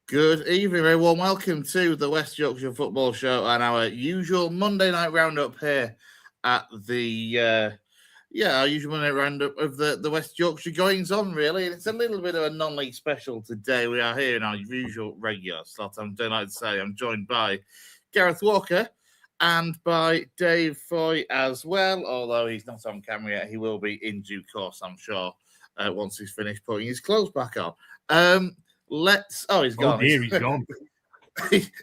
Good evening, very warm welcome to the West Yorkshire Football Show and our usual Monday night roundup here at the our usual Monday roundup of the West Yorkshire goings on. Really, it's a little bit of a non-league special today. We are here in our usual regular slot. I'm delighted to say I'm joined by Gareth Walker and by Dave Foy as well. Although he's not on camera yet, he will be in due course, I'm sure, once he's finished putting his clothes back on. He's gone. Oh dear, he's gone.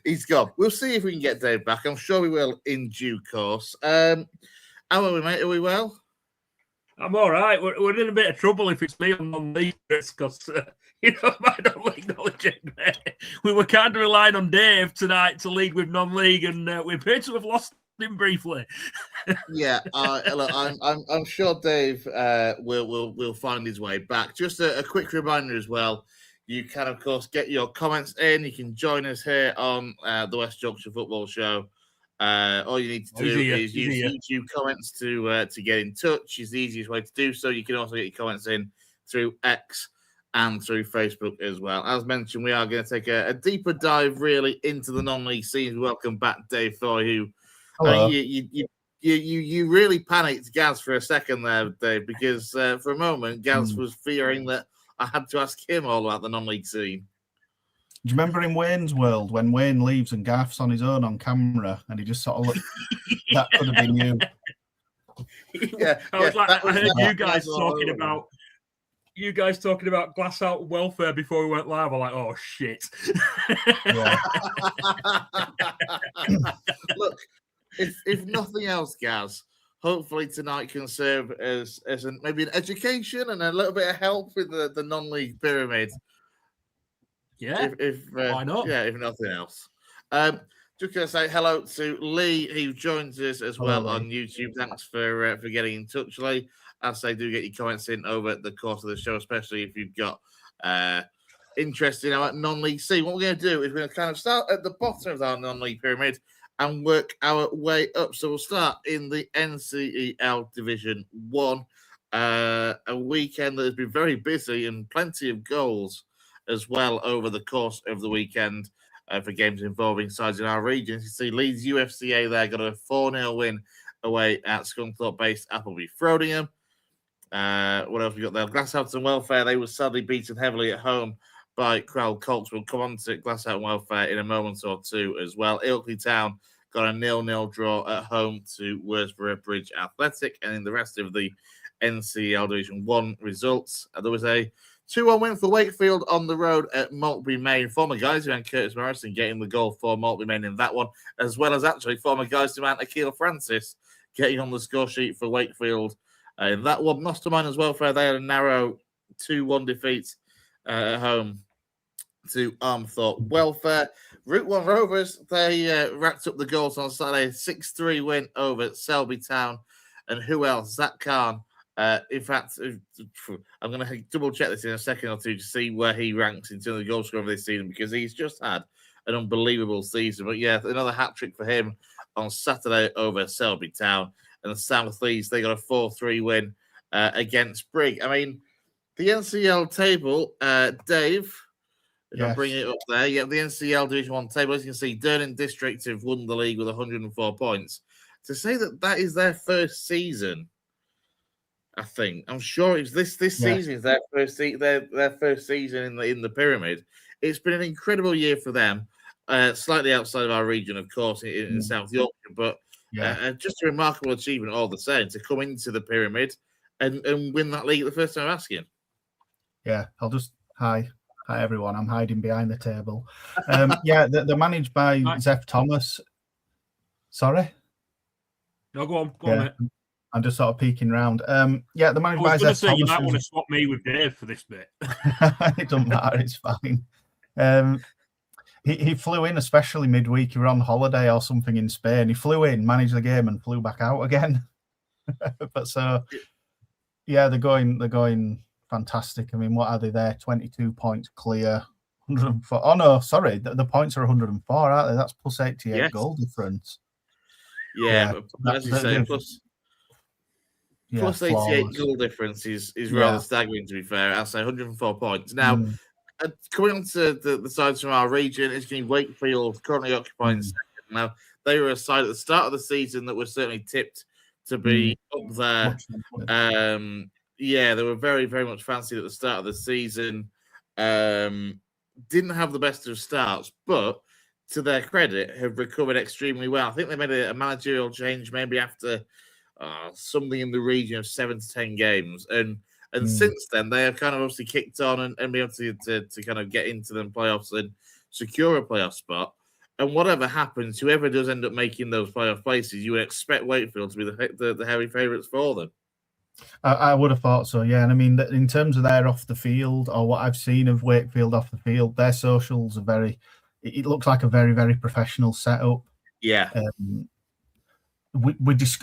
He's gone. We'll see if we can get Dave back. I'm sure we will in due course. How are we, mate? Are we well? I'm all right. We're in a bit of trouble if it's me on non-league, because I don't like knowledge. We were kind of relying on Dave tonight to lead with non-league, and we appear to have lost him briefly. Yeah, look, I'm sure Dave will find his way back. Just a quick reminder as well. You can, of course, get your comments in. You can join us here on the West Yorkshire Football Show. All you need to do is use YouTube comments to get in touch. It's the easiest way to do so. You can also get your comments in through X and through Facebook as well. As mentioned, we are going to take a deeper dive, really, into the non-league scene. Welcome back, Dave Foy, who you really panicked Gaz for a second there, Dave, because for a moment, Gaz was fearing that I had to ask him all about the non-league scene. Do you remember in Wayne's World when Wayne leaves and Gareth's on his own on camera and he just sort of looked, that could have been you. Yeah, I heard you guys talking about glass out welfare before we went live. I'm like, oh shit. Look, if nothing else, Gaz, hopefully tonight can serve as maybe an education and a little bit of help with the non-league pyramid. Yeah, why not? Yeah, if nothing else. Just going to say hello to Lee, who joins us as well on YouTube. Thanks for getting in touch, Lee. As I do, get your comments in over the course of the show, especially if you've got interest in our non-league scene. What we're going to do is we're going to kind of start at the bottom of our non-league pyramid and work our way up. So we'll start in the NCEL Division 1. A weekend that has been very busy and plenty of goals as well over the course of the weekend for games involving sides in our region. You see Leeds UFCA there got a 4-0 win away at Scunthorpe-based Appleby Frodingham. What else we got there? Glasshouse Welfare, they were sadly beaten heavily at home by Crowell Colts. We'll come on to Glasshouse Welfare in a moment or two as well. Ilkley Town got a 0-0 draw at home to Worsborough Bridge Athletic. And in the rest of the NCL Division 1 results, there was a 2-1 win for Wakefield on the road at Maltby Main. Former Geyser man Curtis Morrison getting the goal for Maltby Main in that one, as well as actually former Geyser man Akil Francis getting on the score sheet for Wakefield in that one. Nosterman as well, for they had a narrow 2-1 defeat at home to Armthorpe Welfare. Route 1 Rovers, they racked up the goals on Saturday, 6-3 win over Selby Town. And who else? Zach Khan. In fact, I'm going to double check this in a second or two to see where he ranks in terms of goal scorer this season, because he's just had an unbelievable season. But yeah, another hat trick for him on Saturday over Selby Town. And the South Leeds, they got a 4-3 win against Brigg. I mean, the NCL table, Dave, if I bring it up there, the NCL Division 1 table, as you can see, Durham District have won the league with 104 points. To say that is their first season, I think. I'm sure it's this season is their first season in the pyramid. It's been an incredible year for them. Slightly outside of our region, of course, in South Yorkshire, but just a remarkable achievement all the same to come into the pyramid and win that league the first time asking. Yeah, I'll just hi everyone. I'm hiding behind the table. They're managed by Zeph Thomas. Sorry. No, go on, mate. I'm just sort of peeking around. They're managed by Zeph Thomas. You might want to swap me with Dave for this bit. It doesn't matter. It's fine. He flew in, especially midweek. He were on holiday or something in Spain. He flew in, managed the game, and flew back out again. They're going fantastic. I mean, what are they there? 22 points clear. 104. Oh no, sorry. The points are 104, aren't they? That's plus 88 goal difference. Yeah, but as you say, plus 88 goal difference is rather staggering, to be fair. I'll say 104 points. Now, coming on to the sides from our region, it's going to be Wakefield currently occupying second. Now, they were a side at the start of the season that was certainly tipped to be up there. Yeah, they were very, very much fancied at the start of the season. Didn't have the best of starts, but to their credit, have recovered extremely well. I think they made a managerial change maybe after something in the region of 7 to 10 games. And since then, they have kind of obviously kicked on and been able to kind of get into the playoffs and secure a playoff spot. And whatever happens, whoever does end up making those playoff places, you would expect Wakefield to be the heavy favourites for them. I would have thought so, yeah. And I mean, in terms of their off the field, or what I've seen of Wakefield off the field, their socials are it looks like a very, very professional setup. Yeah. I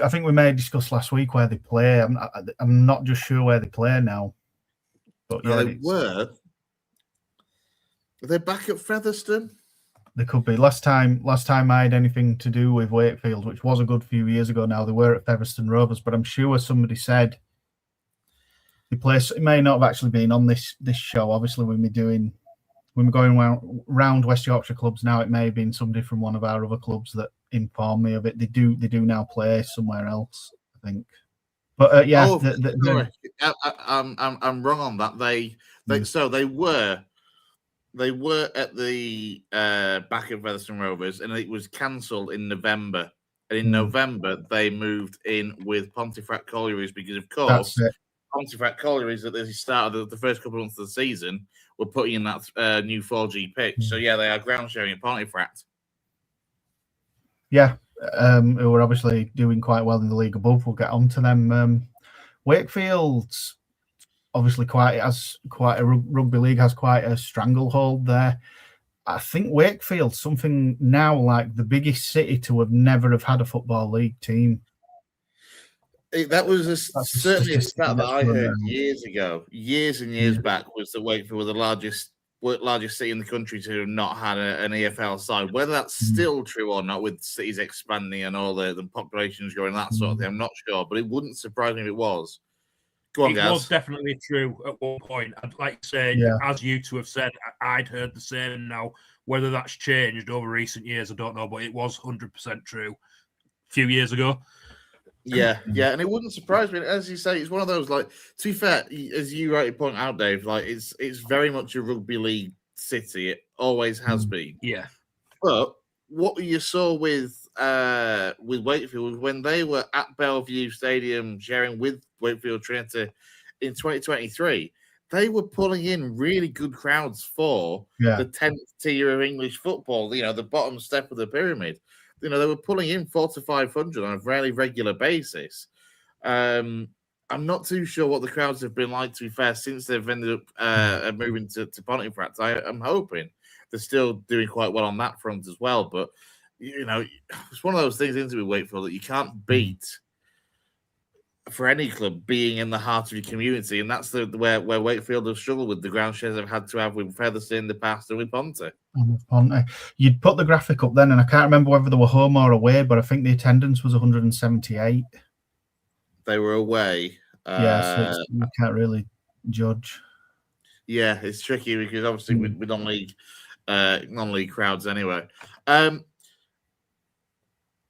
think we may have discussed last week where they play. I'm not just sure where they play now. But yeah, they were. Are they back at Featherstone? They could be. Last time I had anything to do with Wakefield, which was a good few years ago now, they were at Featherstone Rovers, but I'm sure somebody said they play. It may not have actually been on this show. Obviously, when we're going around West Yorkshire clubs now, it may have been somebody from one of our other clubs that informed me of it. They do now play somewhere else, I think. But yeah, sorry, I'm wrong on that. So they were at the back of Featherstone Rovers, and it was cancelled in November. And in November, they moved in with Pontefract Collieries because, of course, Pontefract Collieries at the start of the first couple of months of the season were putting in that new 4G pitch. So yeah, they are ground sharing at Pontefract. Yeah, who were obviously doing quite well in the league above. We'll get on to them. Wakefield's obviously rugby league has quite a stranglehold there. I think Wakefield something now like the biggest city to have never have had a football league team. That was certainly a stat that I heard years and years back, was that Wakefield were the largest city in the country to have not had an EFL side. Whether that's still true or not, with cities expanding and all the populations growing, that sort of thing, I'm not sure, but it wouldn't surprise me if it was. Go on, guys. It was definitely true at one point. I'd like to say, as you two have said, I'd heard the same. Now, whether that's changed over recent years, I don't know, but it was 100% true a few years ago. Yeah, and it wouldn't surprise me. As you say, it's one of those, like, to be fair, as you rightly point out, Dave, like it's very much a rugby league city. It always has been. Yeah. But what you saw with Wakefield, when they were at Bellevue Stadium sharing with Wakefield Trinity in 2023, they were pulling in really good crowds for the 10th tier of English football, the bottom step of the pyramid. They were pulling in 400 to 500 on a very regular basis. I'm not too sure what the crowds have been like, to be fair, since they've ended up moving to Pontefract. I'm hoping they're still doing quite well on that front as well. But, it's one of those things into Wakefield that you can't beat for any club being in the heart of your community. And that's where Wakefield have struggled with the ground shares they've had to have with Featherstone in the past and with Ponte. You'd put the graphic up then, and I can't remember whether they were home or away, but I think the attendance was 178. They were away. So you can't really judge. Yeah, it's tricky because obviously with non-league crowds anyway.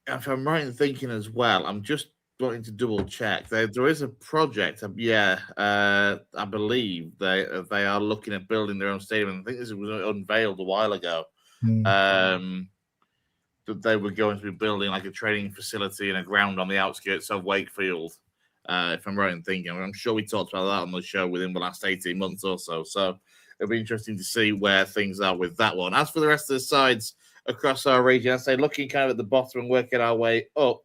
If I'm right in thinking as well, I'm just wanting to double check. There is a project. I believe they are looking at building their own stadium. I think this was unveiled a while ago. That they were going to be building like a training facility and a ground on the outskirts of Wakefield. If I'm right in thinking, I'm sure we talked about that on the show within the last 18 months or so. So it'll be interesting to see where things are with that one. As for the rest of the sides across our region, I'd say looking kind of at the bottom and working our way up.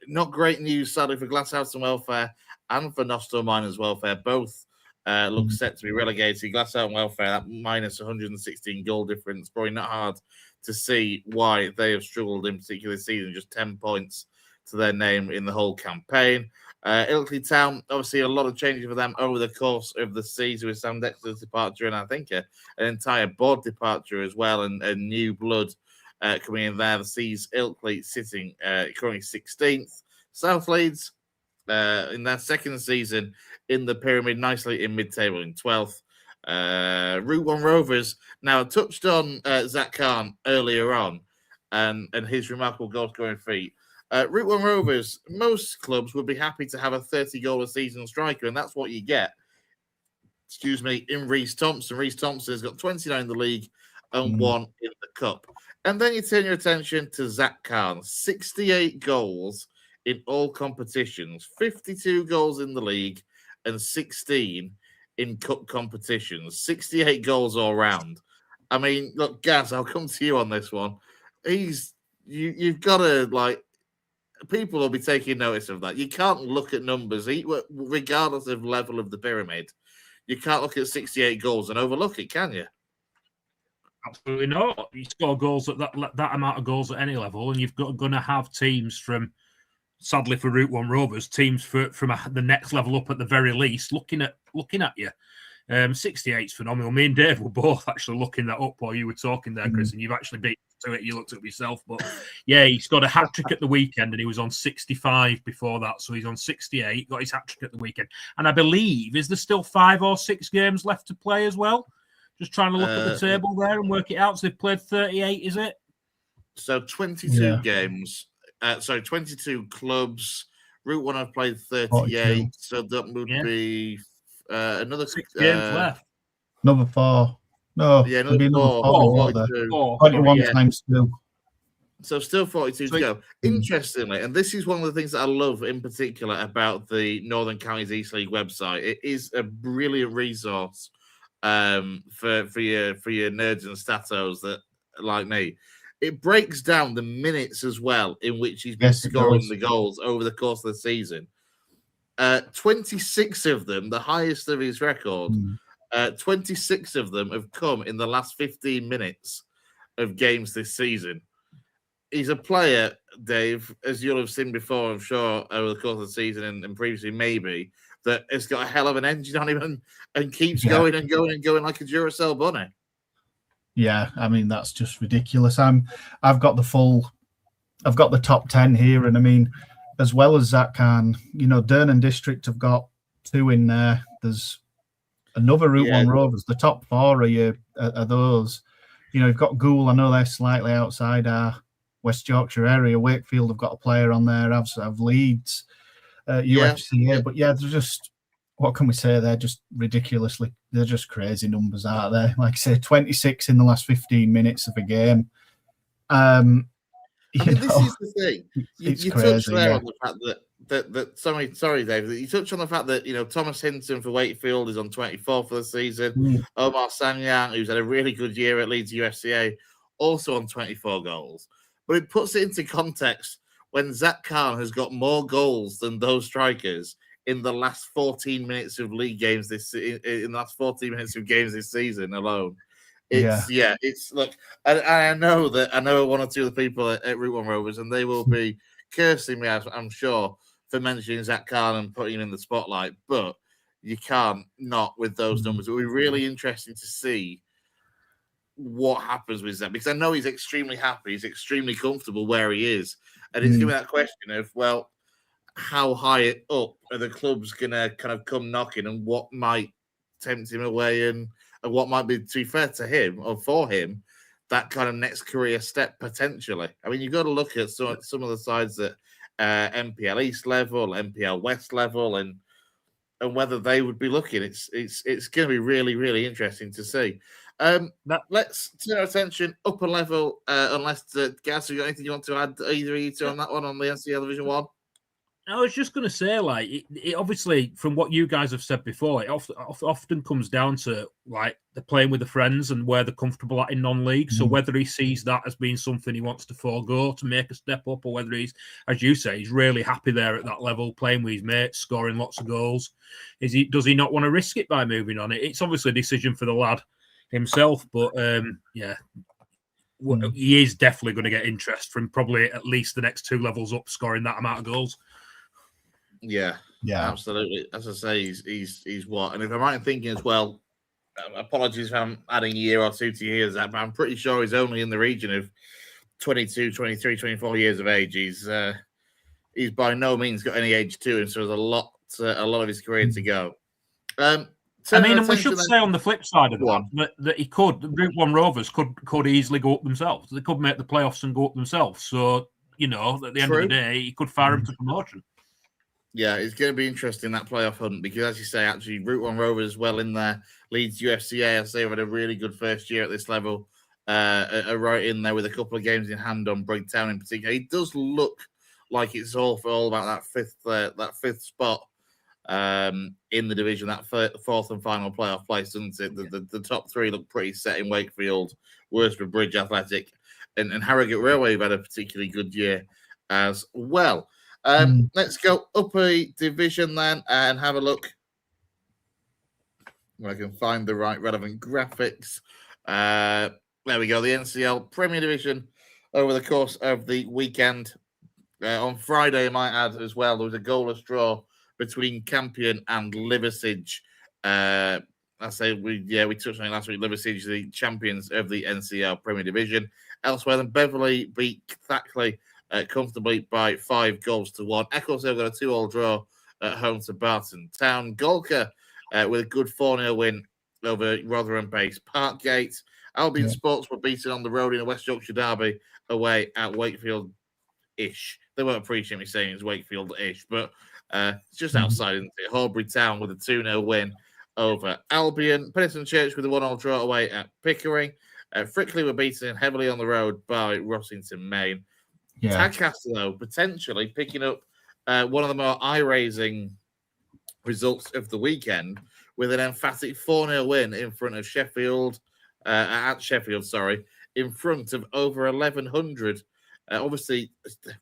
Not great news, sadly, for Glasshouse and Welfare and for Nostell Miners Welfare. Both look set to be relegated. Glasshouse and Welfare, that minus 116 goal difference, probably not hard to see why they have struggled in particular this season. Just 10 points to their name in the whole campaign. Ilkley Town, obviously a lot of changes for them over the course of the season with Sam Dexter's departure and I think an entire board departure as well and new blood coming in there. The sees Ilkley sitting currently 16th. South Leeds in their second season in the pyramid, nicely in mid-table in 12th. Route 1 Rovers. Now, I touched on Zach Khan earlier on and his remarkable goal-scoring feat. Route 1 Rovers, most clubs would be happy to have a 30-goal-a-season striker, and that's what you get, in Reece Thompson. Reece Thompson has got 29 in the league and 1 in the cup. And then you turn your attention to Zach Khan, 68 goals in all competitions, 52 goals in the league and 16 in cup competitions, 68 goals all round. I mean, look, Gaz, I'll come to you on this one. You've got to, people will be taking notice of that. You can't look at numbers, regardless of level of the pyramid. You can't look at 68 goals and overlook it, can you? Absolutely not. You score goals at that amount of goals at any level, and you've going to have teams from, sadly for Route 1 Rovers, teams from the next level up at the very least looking at you. 68 is phenomenal. Me and Dave were both actually looking that up while you were talking there, Chris, and you've actually beat to it. You looked at it yourself, but yeah, he's got a hat trick at the weekend, and he was on 65 before that, so he's on 68. Got his hat trick at the weekend, and I believe is there still 5 or 6 games left to play as well? Just trying to look at the table there and work it out. So they've played 38, is it? So 22 games. 22 clubs. Route 1 have played 38, 42. So that would be another 6 games left. Another 4. No, yeah, another 4. 21 times 2. So still 42 to go. Interestingly, and this is one of the things that I love in particular about the Northern Counties East League website. It is a brilliant resource for your nerds and statos that like me. It breaks down the minutes as well in which he's been scoring the goals over the course of the season. 26 of them, the highest of his record. 26 of them have come in the last 15 minutes of games this season. He's a player, Dave, as you'll have seen before, I'm sure, over the course of the season and previously maybe, that has got a hell of an engine on him and keeps going and going and going like a Duracell bunny. Yeah, I mean, that's just ridiculous. I've got the top 10 here, and I mean, as well as Zach Khan, Durnan District have got 2 in there. There's another Route 1 Rovers. The top 4 are those. You've got Goole. I know they're slightly outside our West Yorkshire area. Wakefield have got a player on there. I've Leeds, UFCA. But they're just, what can we say? They're just they're just crazy numbers, aren't they? Like I say, 26 in the last 15 minutes of a game. This is the thing. You touched there on the fact that sorry, Dave. You touched on the fact that Thomas Hinton for Wakefield is on 24 for the season. Omar Sanyang, who's had a really good year at Leeds UFCA, also on 24 goals. But it puts it into context when Zach Khan has got more goals than those strikers in the last 14 minutes of league games in the last 14 minutes of games this season alone. It's look, I know 1 or 2 of the people at Route 1 Rovers, and they will be cursing me, I'm sure, for mentioning Zach Khan and putting him in the spotlight, but you can't not with those numbers. It will be really interesting to see what happens with Zach, because I know he's extremely happy, he's extremely comfortable where he is, and it's going to be that question of, well, how high up are the clubs going to kind of come knocking, and what might tempt him away, and what might be, to be fair to him or for him, that kind of next career step potentially. I mean, you've got to look at some of the sides at MPL East level, MPL West level, and whether they would be looking. It's going to be really, really interesting to see. Let's turn our attention upper level, unless Gaz, you got anything you want to add, either of you two, on that one, on the NCL Division 1? I was just going to say, it obviously, from what you guys have said before, it often comes down to, the playing with the friends and where they're comfortable at in non-league. So whether he sees that as being something he wants to forego to make a step up, or whether he's, as you say, he's really happy there at that level, playing with his mates, scoring lots of goals. Does he not want to risk it by moving on? It's obviously a decision for the lad himself, but he is definitely going to get interest from probably at least the next 2 levels up, scoring that amount of goals. Yeah, absolutely. As I say, he's what? And if I'm right in thinking as well, apologies if I'm adding a year or 2 to years, but I'm pretty sure he's only in the region of 22, 23, 24 years of age. He's by no means got any age to him, so there's a lot of his career to go. I mean, and we should say on the flip side of that he could, the Route 1 Rovers could easily go up themselves. They could make the playoffs and go up themselves. So, at the end of the day, he could fire him to promotion. Yeah, it's going to be interesting, that playoff hunt, because as you say, actually, Route 1 Rovers well in there. Leeds UFCA, as they've had a really good first year at this level, are right in there with a couple of games in hand on Brigtown in particular. It does look like it's all about that fifth spot in the division, that fourth and final playoff place, doesn't it? The top three look pretty set in Wakefield, Worsbridge, Bridge Athletic, and Harrogate Railway have had a particularly good year as well. Let's go up a division then and have a look where I can find the right relevant graphics. There we go. The NCL Premier Division over the course of the weekend. On Friday, I might add as well, there was a goalless draw between Campion and Liversedge. I say we touched on it last week. Liversedge, the champions of the NCL Premier Division. Elsewhere, then Beverley beat Thackley comfortably by 5-1. Ecclesdale got a 2-2 draw at home to Barton Town. Golka with a good 4-0 win over Rotherham-based Parkgate. Albion Sports were beaten on the road in a West Yorkshire derby away at Wakefield-ish. They won't appreciate me saying it's Wakefield-ish, but it's just outside, isn't it? Horbury Town with a 2-0 win over Albion. Penistone Church with a 1-1 draw away at Pickering. Frickley were beaten heavily on the road by Rossington Main. Tadcaster, though, potentially picking up one of the more eye-raising results of the weekend with an emphatic 4-0 win in front of Sheffield, in front of over 1,100. Obviously,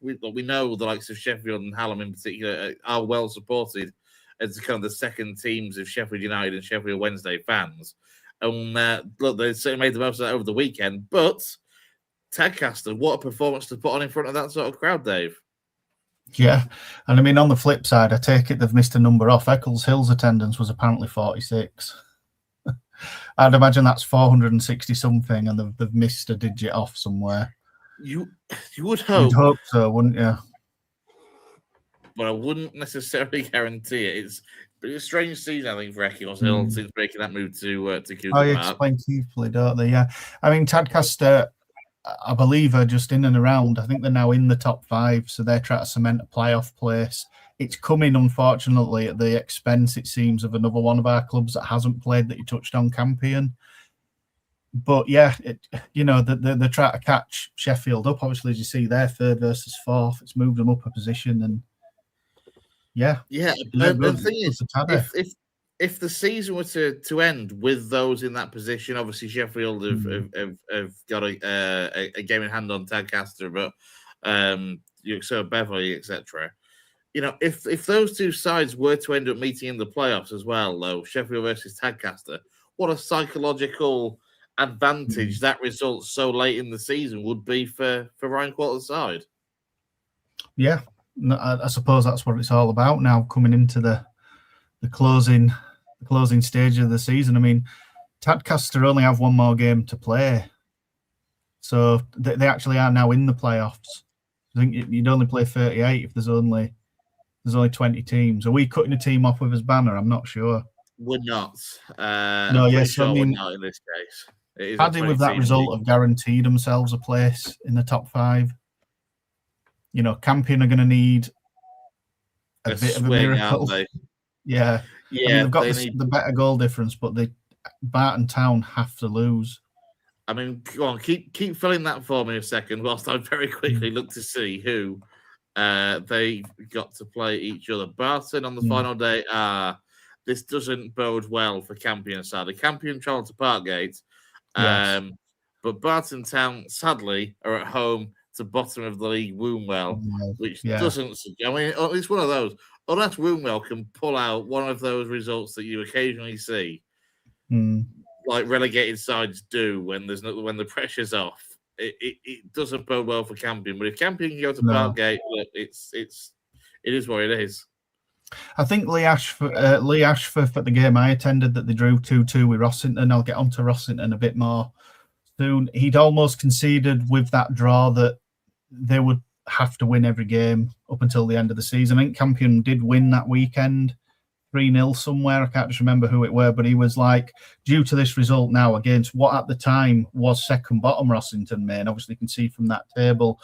we know the likes of Sheffield and Hallam in particular are well supported as kind of the second teams of Sheffield United and Sheffield Wednesday fans. And look, they certainly made the most of that over the weekend. But Tadcaster, what a performance to put on in front of that sort of crowd, Dave. Yeah, and I mean, on the flip side, I take it they've missed a number off. Eccles Hill's attendance was apparently 46. I'd imagine that's 460 something, and they've missed a digit off somewhere. You would hope. You'd hope so, wouldn't you? But I wouldn't necessarily guarantee it. It's been a strange season, I think, for Eccles Hill since making that move to Cooper Park. Explain Keighley, don't they? Yeah. I mean, Tadcaster, I believe, are just in and around. I think they're now in the top 5, so they're trying to cement a playoff place. It's coming, unfortunately, at the expense, it seems, of another one of our clubs that hasn't played that you touched on, Campion. But yeah, they're trying to catch Sheffield up. Obviously, as you see there, 3rd versus 4th, it's moved them up a position, and yeah. The thing is, if the season were to end with those in that position, obviously Sheffield have got a game in hand on Tadcaster, but so Beverley, etc. If those two sides were to end up meeting in the playoffs as well, though, Sheffield versus Tadcaster, what a psychological advantage that result so late in the season would be for Ryan Quarter's side. Yeah, I suppose that's what it's all about now, coming into the closing stage of the season. I mean, Tadcaster only have one more game to play, so they actually are now in the playoffs. I think you'd only play 38 if there's only 20 teams. Are we cutting a team off with his banner? I'm not sure. We're not. No, yes, sure I mean, we're not in this case. Paddy with that result have guaranteed themselves a place in the top 5. Campion are going to need a bit of a miracle. Yeah. I mean, they've got the better goal difference, but Barton Town have to lose. I mean, go on, keep filling that for me a second, whilst I very quickly look to see who they got to play each other. Barton on the final day. This doesn't bode well for Campion, sadly. Campion travelled to Parkgate, but Barton Town, sadly, are at home to bottom of the league, Wombwell, which doesn't. I mean, it's one of those. Unless Wombwell can pull out one of those results that you occasionally see, like relegated sides do when the pressure's off, it doesn't bode well for Campion. But if Campion can go to Parkgate, look, it is what it is. I think Lee Ashford at the game I attended that they drew 2-2 with Rossington. I'll get on to Rossington a bit more soon. He'd almost conceded with that draw that they would have to win every game up until the end of the season. I think Campion did win that weekend. 3-0 somewhere. I can't just remember who it were, but he was like, due to this result now against what at the time was second bottom Rossington Main. Obviously, you can see from that table.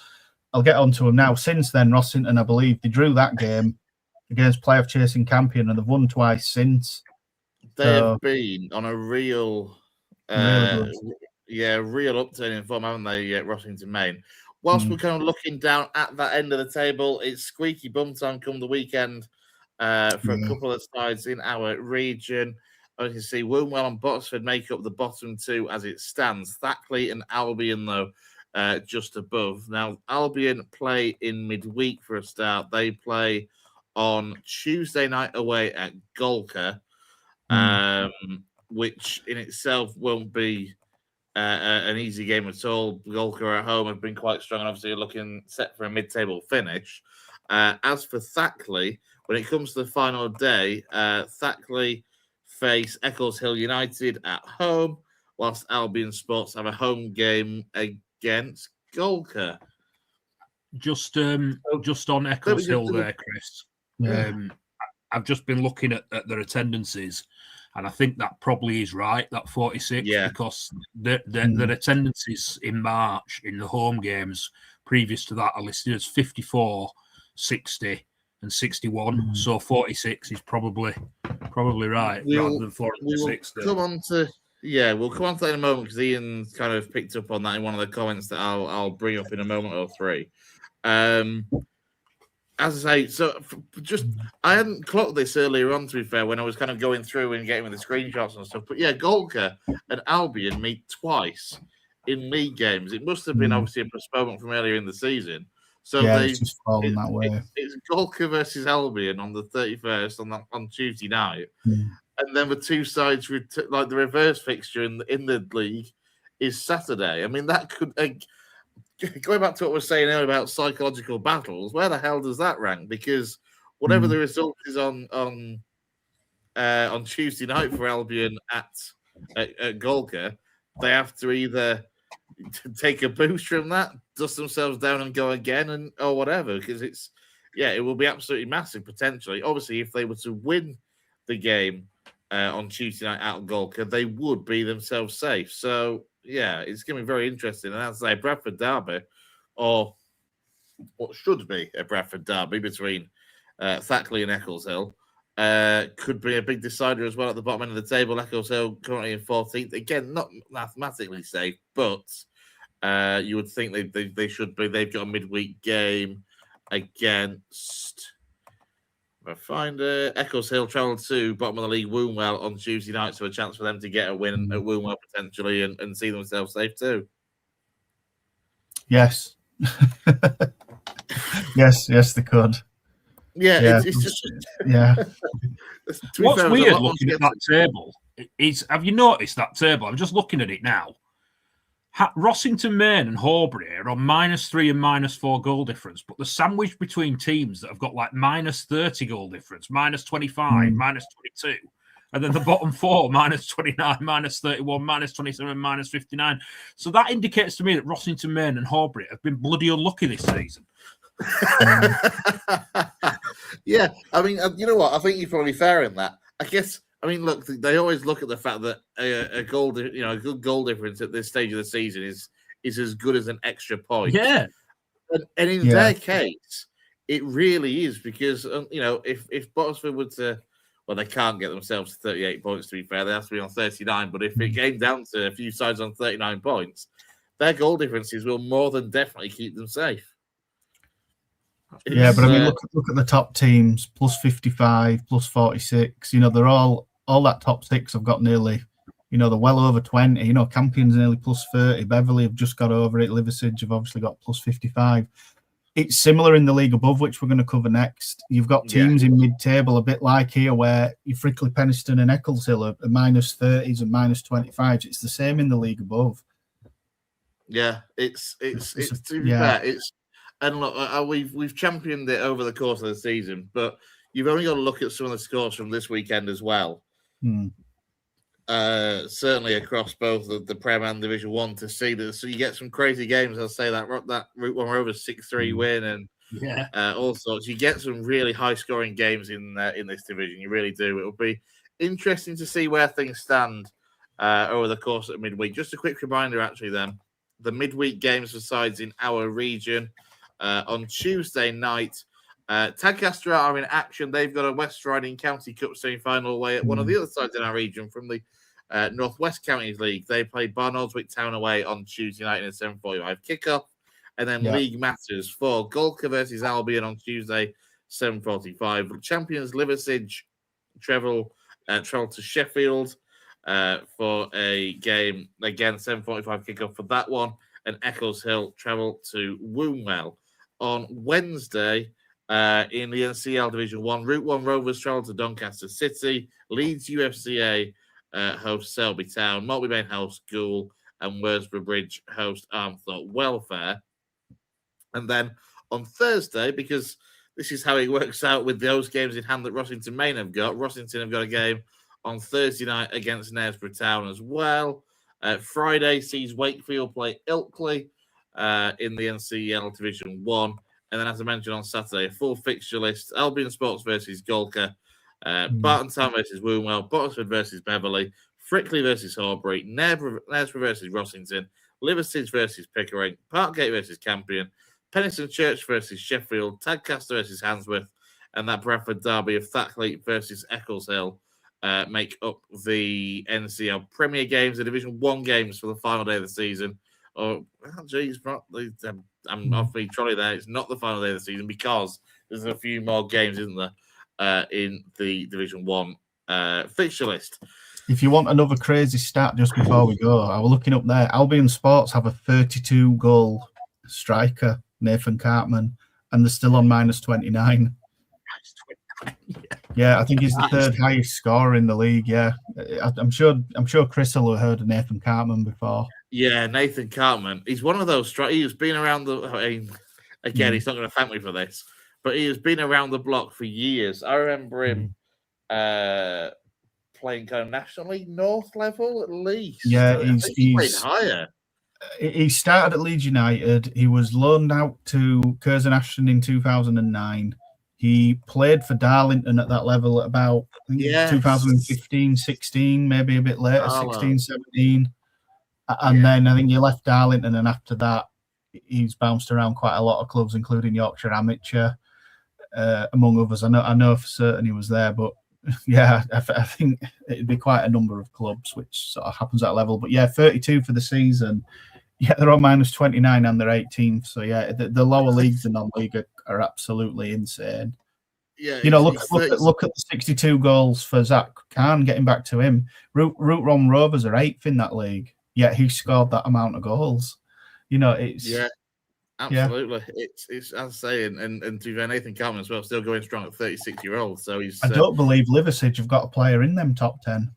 I'll get on to them now. Since then, Rossington, I believe, they drew that game against playoff chasing Campion, and they've won twice since. They have been on a real, real upturn in form, haven't they, Rossington Main? Whilst we're kind of looking down at that end of the table, it's squeaky bum time come the weekend for a couple of sides in our region. As you can see, Wombwell and Botsford make up the bottom two as it stands. Thackley and Albion, though, just above. Now, Albion play in midweek for a start. They play on Tuesday night away at Golker, which in itself won't be an easy game at all. Golker at home have been quite strong and obviously looking set for a mid-table finish. As for Thackley, when it comes to the final day, Thackley face Eccleshill United at home, whilst Albion Sports have a home game against Golker. Just on Eccleshill there, Chris. I've just been looking at their attendances, and I think that probably is right, that 46, because their attendances in March in the home games previous to that are listed as 54, 60, and 61. So 46 is probably right, rather than 460. We'll come on to that in a moment, because Ian kind of picked up on that in one of the comments that I'll bring up in a moment or three. As I say, so I hadn't clocked this earlier on, to be fair, when I was kind of going through and getting the screenshots and stuff. But Golker and Albion meet twice in league games. It must have been obviously a postponement from earlier in the season. So it's just fallen that way. It's Golker versus Albion on the 31st on Tuesday night. And then the two sides, like the reverse fixture in the league, is Saturday. I mean, that could... going back to what we were saying earlier about psychological battles, where the hell does that rank? Because whatever the result is on Tuesday night for Albion at Golker, they have to either take a boost from that, dust themselves down and go again, or whatever. Because it will be absolutely massive potentially. Obviously, if they were to win the game on Tuesday night at Golker, they would be themselves safe. So. Yeah, it's going to be very interesting. And as I say, Bradford Derby, or what should be a Bradford Derby between Thackley and Eccleshill, could be a big decider as well at the bottom end of the table. Eccleshill currently in 14th. Again, not mathematically safe, but you would think they should be. They've got a midweek game against... I find Eccleshill travel to bottom of the league Wombwell on Tuesday night, so a chance for them to get a win at Wombwell potentially and see themselves safe too. Yes. yes, they could. What's weird looking at that table is, have you noticed that table? I'm just looking at it now. Rossington Main and Horbury are on -3 and -4 goal difference, but the sandwich between teams that have got like -30 goal difference, -25, -22, and then the bottom four -29, -31, -27, -59. So that indicates to me that Rossington Main and Horbury have been bloody unlucky this season. Yeah, I mean, you know what? I think you're probably fair in that. I guess. I mean, look, they always look at the fact that a good goal difference at this stage of the season is as good as an extra point. Yeah, and in their case, it really is, because if Botsford were to, well, they can't get themselves to 38 points. To be fair, they have to be on 39. But if it came down to a few sides on 39 points, their goal differences will more than definitely keep them safe. Yeah, but I mean, look at the top teams: +55, +46. They're all that top six have got nearly, they're well over 20. Campion's nearly +30. Beverley have just got over it. Liversidge have obviously got +55. It's similar in the league above, which we're going to cover next. You've got teams in mid-table, a bit like here, where you Frickley, Penistone, and Eccleshill are -30s and -25s. It's the same in the league above. Yeah, it's to be fair, it's. And look, we've championed it over the course of the season, but you've only got to look at some of the scores from this weekend as well. Certainly across both the Prem and Division 1 to see that. So you get some crazy games. I'll say that Route 1 Rovers 6-3 win, and Yeah. all sorts. You get some really high-scoring games in this division. You really do. It will be interesting to see where things stand over the course of midweek. Just a quick reminder, actually, then the midweek games for sides in our region on Tuesday night. Tadcaster are in action. They've got a West Riding County Cup semi-final away at one of the other sides in our region from the Northwest Counties League. They play Barnoldswick Town away on Tuesday night in a 7:45 kickoff. And then League Matters for Golka versus Albion on Tuesday, 7:45. Champions Liversidge travel to Sheffield for a game, again, 7:45 kickoff for that one. And Eccles Hill travel to Wombwell. On Wednesday, in the NCL Division 1, Route 1 Rovers travel to Doncaster City. Leeds UFCA host Selby Town. Maltby Bain host Goole. And Worsborough Bridge host Armthorpe Welfare. And then on Thursday, because this is how it works out with those games in hand that Rossington Main have got, Rossington have got a game on Thursday night against Knaresborough Town as well. Friday sees Wakefield play Ilkley in the NCL Division 1. And then, as I mentioned on Saturday, a full fixture list: Albion Sports versus Golka, Barton Town versus Wombwell, Bottisford versus Beverley, Frickley versus Horbury, Knaresborough versus Rossington, Liversidge versus Pickering, Parkgate versus Campion, Penistone Church versus Sheffield, Tadcaster versus Handsworth, and that Bradford derby of Thackley versus Eccles Hill make up the NCL Premier games, the Division 1 games for the final day of the season. I'm off me trolley there. It's not the final day of the season because there's a few more games, isn't there, in the Division 1 fixture list. If you want another crazy stat just before we go, I was looking up there. Albion Sports have a 32-goal striker, Nathan Cartman, and they're still on -29. Yeah, I think he's the third highest scorer in the league. Yeah, I'm sure Chris will have heard of Nathan Cartman before. Yeah, Nathan Cartman. He's one of those. He's been around the. Again, he's not going to thank me for this, but he has been around the block for years. I remember him playing kind of National League North level at least. Yeah, he's played higher. He started at Leeds United. He was loaned out to Curzon Ashton in 2009. He played for Darlington at that level at about 2015, 16, maybe a bit later, 16, 17. And then I think he left Darlington, and after that, he's bounced around quite a lot of clubs, including Yorkshire Amateur, among others. I know for certain he was there, but yeah, I think it'd be quite a number of clubs, which sort of happens at that level. But yeah, 32 for the season. Yeah, they're on -29 and they're 18th. So yeah, the lower leagues and non-league are absolutely insane. Yeah, look at the 62 goals for Zach Khan. Getting back to him, Route 1 Rovers are 8th in that league. Yet he scored that amount of goals. It's absolutely. It's as I say, and to be fair, Nathan Cartman as well, still going strong at 36-year-old. So he's. I don't believe Liversidge have got a player in them top 10.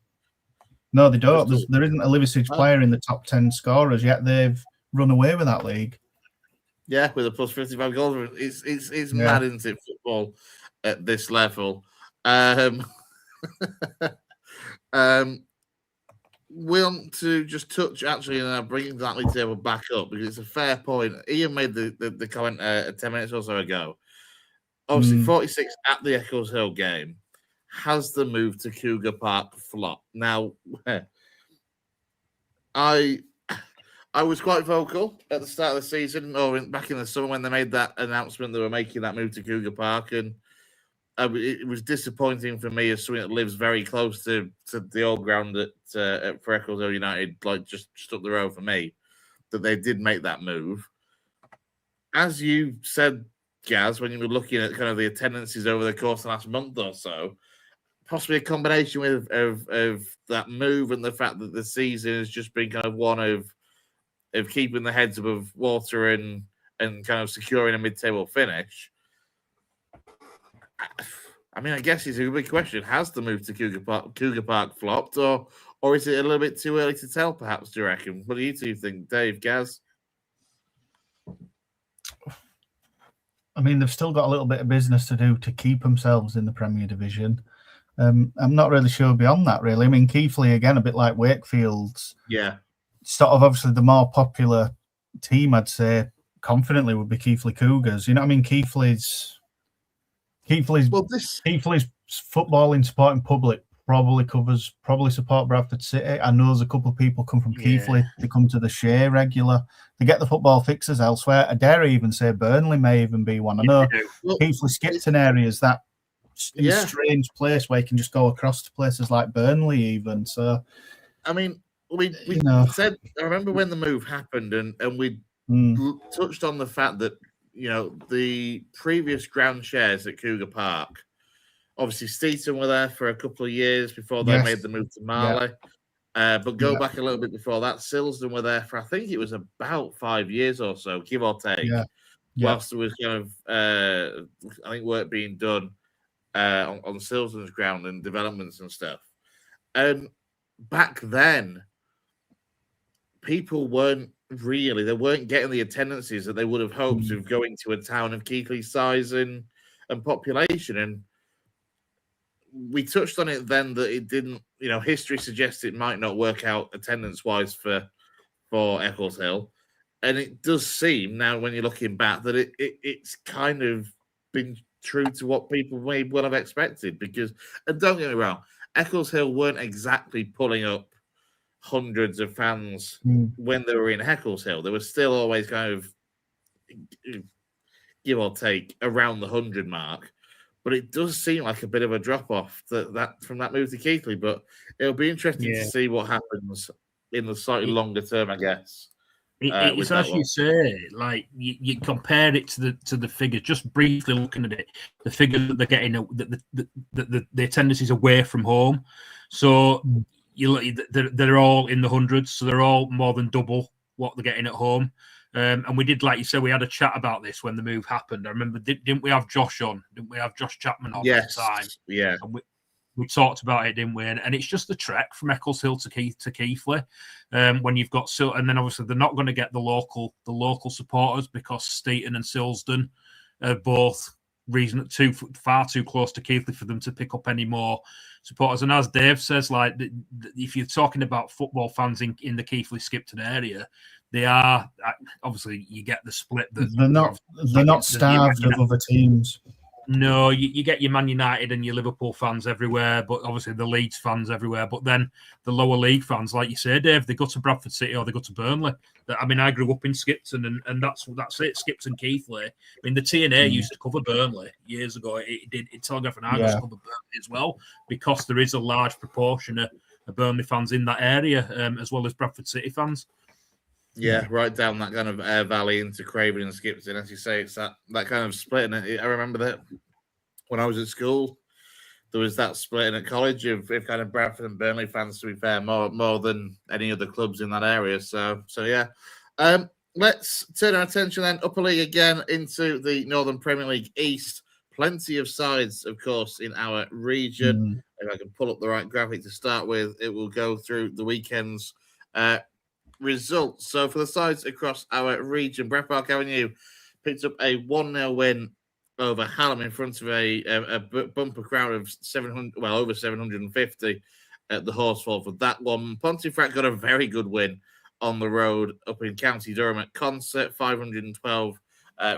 No, they don't. There isn't a Liversidge player in the top 10 scorers yet. They've run away with that league. Yeah, with a plus 55 goals, it's mad, isn't it? Football at this level. We want to just touch actually, and bringing that league table back up because it's a fair point. Ian made the comment 10 minutes or so ago. Obviously, 46 at the Eccles Hill game. Has the move to Cougar Park flopped? Now, I was quite vocal at the start of the season, or back in the summer when they made that announcement they were making that move to Cougar Park, and it was disappointing for me as someone that lives very close to the old ground at for Eccles Hill United, like just up the road for me, that they did make that move. As you said, Gaz, when you were looking at kind of the attendances over the course of the last month or so, possibly a combination of that move and the fact that the season has just been kind of one of keeping the heads above water and kind of securing a mid-table finish. I mean, I guess it's a big question. Has the move to Cougar Park flopped, or is it a little bit too early to tell, perhaps, do you reckon? What do you two think, Dave, Gaz? I mean, they've still got a little bit of business to do to keep themselves in the Premier Division. I'm not really sure beyond that, really. I mean, Keighley, again, a bit like Wakefield's. Yeah. Sort of obviously the more popular team, I'd say, confidently would be Keighley Cougars. You know what I mean? Keighley's footballing supporting public probably support Bradford City. I know there's a couple of people come from Keighley. They come to the Shay regular. They get the football fixes elsewhere. I dare even say Burnley may even be one. I know Keighley Skipton area is that in a strange place where you can just go across to places like Burnley even. So, I mean, we said, I remember when the move happened and we touched on the fact that, the previous ground shares at Cougar Park, obviously Steeton were there for a couple of years before they made the move to Marley. But go back a little bit before that, Silsden were there for, I think it was about 5 years or so, give or take, whilst there was kind of, I think, work being done on Silsden's ground and developments and stuff. And back then, people weren't getting the attendances that they would have hoped of going to a town of Keighley's size and population. And we touched on it then that it didn't, history suggests it might not work out attendance-wise for Eccleshill. And it does seem now, when you're looking back, that it's kind of been true to what people may well have expected. Because, and don't get me wrong, Eccleshill weren't exactly pulling up hundreds of fans when they were in Eccleshill. There was still always kind of, give or take, around the 100 mark. But it does seem like a bit of a drop-off that from that move to Keighley. But it'll be interesting to see what happens in the slightly longer term, I guess. It's as you say, like you compare it to the figure. Just briefly looking at it, the figure that they're getting, the attendances away from home. So they're all in the hundreds. So they're all more than double what they're getting at home. And we did, like you said, we had a chat about this when the move happened. I remember, didn't we have Josh on? Didn't we have Josh Chapman on at the time? Yeah. And we talked about it, didn't we? And it's just the trek from Eccleshill to Keighley. When you've got and then obviously they're not going to get the local supporters because Steeton and Silsden are both far too close to Keighley for them to pick up any more supporters. And as Dave says, like if you're talking about football fans in the Keighley Skipton area, they are obviously you get the split. They're not starved of other teams. No, you get your Man United and your Liverpool fans everywhere, but obviously the Leeds fans everywhere. But then the lower league fans, like you say, Dave, they go to Bradford City or they go to Burnley. I mean, I grew up in Skipton, and that's it. Skipton, Keighley. I mean, the TNA used to cover Burnley years ago. It did. Telegraph and Argos covered Burnley as well because there is a large proportion of Burnley fans in that area, as well as Bradford City fans. Yeah, right down that kind of Air Valley into Craven and Skipton. As you say, it's that kind of split. And I remember that when I was at school, there was that split at college of kind of Bradford and Burnley fans, to be fair, more than any other clubs in that area. So yeah. Let's turn our attention then, Upper League again, into the Northern Premier League East. Plenty of sides, of course, in our region. If I can pull up the right graphic to start with, it will go through the weekend's results. So for the sides across our region, Brett Park Avenue picked up a 1-0 win over Hallam in front of a bumper crowd of 700, over 750 at the Horsefall for that one. Pontefract got a very good win on the road up in County Durham at Concert, 512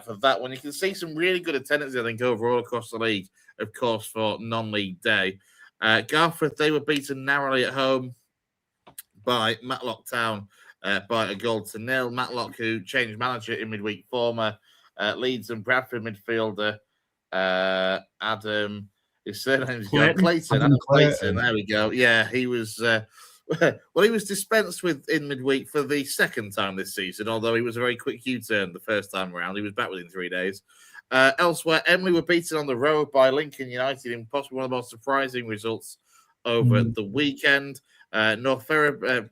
for that one. You can see some really good attendance, I think, overall across the league, of course, for non-league day. Gareth, they were beaten narrowly at home by Matlock Town by a 1-0. Matlock, who changed manager in midweek, former Leeds and Bradford midfielder Adam, his surname's Clayton. Adam Clayton. There we go. Yeah, he was. He was dispensed with in midweek for the second time this season, although he was a very quick U-turn the first time around. He was back within 3 days. Elsewhere, Emily were beaten on the road by Lincoln United in possibly one of the most surprising results over the weekend. North Ferriby,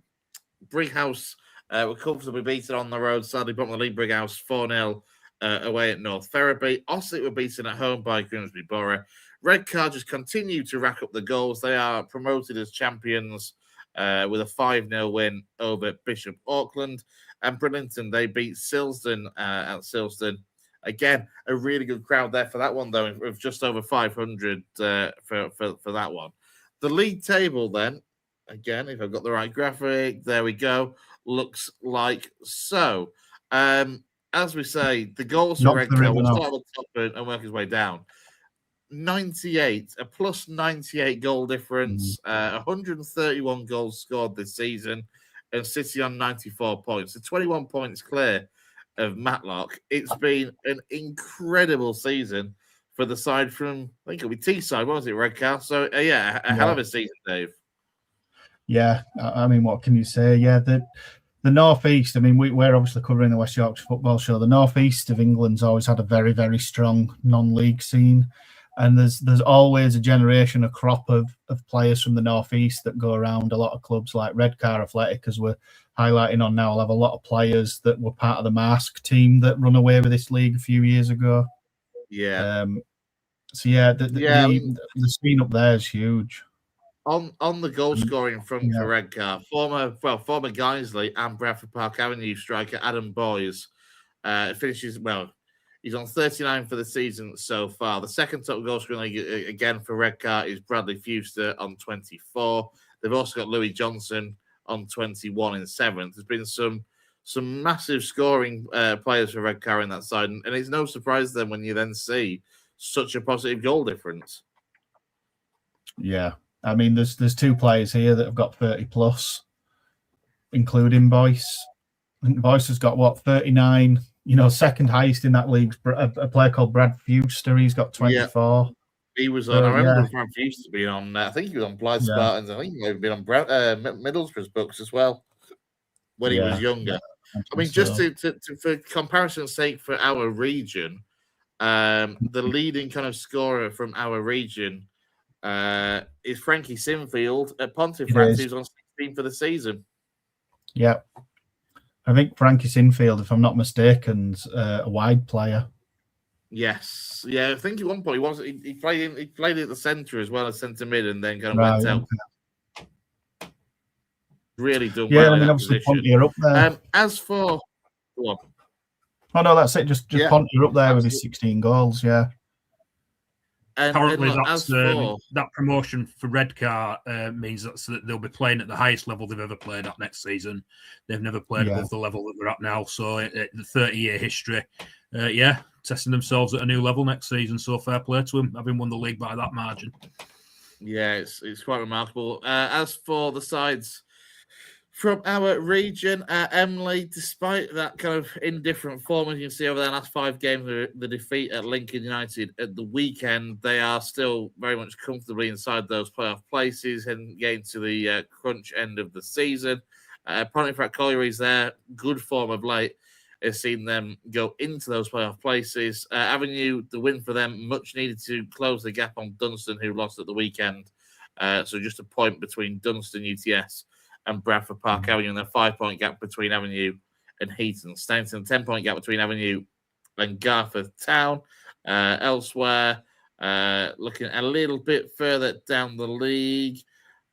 Brighouse were comfortably beaten on the road. Sadly, bottom of the league, Brighouse 4-0 away at North Ferriby. Ossett were beaten at home by Grimsby Borough. Redcar just continue to rack up the goals. They are promoted as champions with a 5-0 win over Bishop Auckland. And Bridlington, they beat Silsden at Silsden. Again, a really good crowd there for that one, though, of just over 500 for that one. The league table, then, again, if I've got the right graphic, there we go, looks like so. as we say, the goals for Not the Redcar will river, start at the top and work his way down. 98, a plus 98 goal difference, 131 goals scored this season, and City on 94 points. So 21 points clear of Matlock. It's been an incredible season for the side from, I think it'll be Teesside, what was it, Redcar? So, a hell of a season, Dave. Yeah, I mean, what can you say? Yeah, the North East, I mean, we're obviously covering the West Yorkshire Football Show. The North East of England's always had a very, very strong non-league scene. And there's always a generation, a crop of players from the North East that go around. A lot of clubs like Redcar Athletic, as we're highlighting on now, will have a lot of players that were part of the Mask team that run away with this league a few years ago. Yeah. So, yeah, the scene up there is huge. On the goal scoring front for Redcar, former Guiseley and Bradford Park Avenue striker Adam Boys finishes, he's on 39 for the season so far. The second top goal scoring league again for Redcar is Bradley Fewster on 24. They've also got Louis Johnson on 21 in seventh. There's been some massive scoring players for Redcar in that side, and it's no surprise then when you then see such a positive goal difference. Yeah. I mean, there's two players here that have got 30 plus, including Boyce. I think Boyce has got 39. Second highest in that league. A player called Brad Fewster. He's got 24. Yeah. He was on. I remember Brad Fewster being on. I think he was on Blythe Spartans. I think he may have been on Middlesbrough's books as well when he was younger. I mean, just for comparison's sake, for our region, the leading kind of scorer from our region is Frankie Sinfield at Pontefract, who's on 16 for the season. Yeah. I think Frankie Sinfield, if I'm not mistaken, is a wide player. Yes. Yeah, I think at one point he played at the centre as well as centre mid and then kind of went out. Okay. Really done well in that position. Pontier up there. As for... Oh, no, that's it. Just Pontier up there with his 16 goals, yeah. Currently, that promotion for Redcar means that they'll be playing at the highest level they've ever played at next season. They've never played above the level that they're at now. So, the 30-year history, testing themselves at a new level next season. So, fair play to them, having won the league by that margin. Yeah, it's quite remarkable. As for the sides from our region, Emily, despite that kind of indifferent form, as you can see over their last 5 games, the defeat at Lincoln United at the weekend, they are still very much comfortably inside those playoff places and getting to the crunch end of the season. Pontefract Colliery's there, good form of late, has seen them go into those playoff places. Avenue, the win for them, much needed to close the gap on Dunstan, who lost at the weekend. So just a point between Dunstan, UTS, and Bradford Park Avenue, and a 5-point gap between Avenue and Heaton. Stainton, 10-point gap between Avenue and Gareth Town. Elsewhere, looking a little bit further down the league,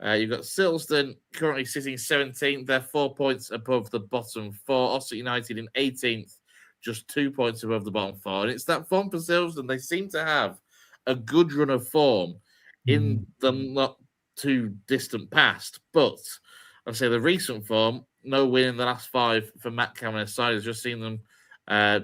you've got Silsden currently sitting 17th. They're 4 points above the bottom 4. Ossett United in 18th, just 2 points above the bottom 4. And it's that form for Silsden. They seem to have a good run of form in the not too distant past, but I'd say the recent form, no win in the last 5 for Matt Cameron's side, has just seen them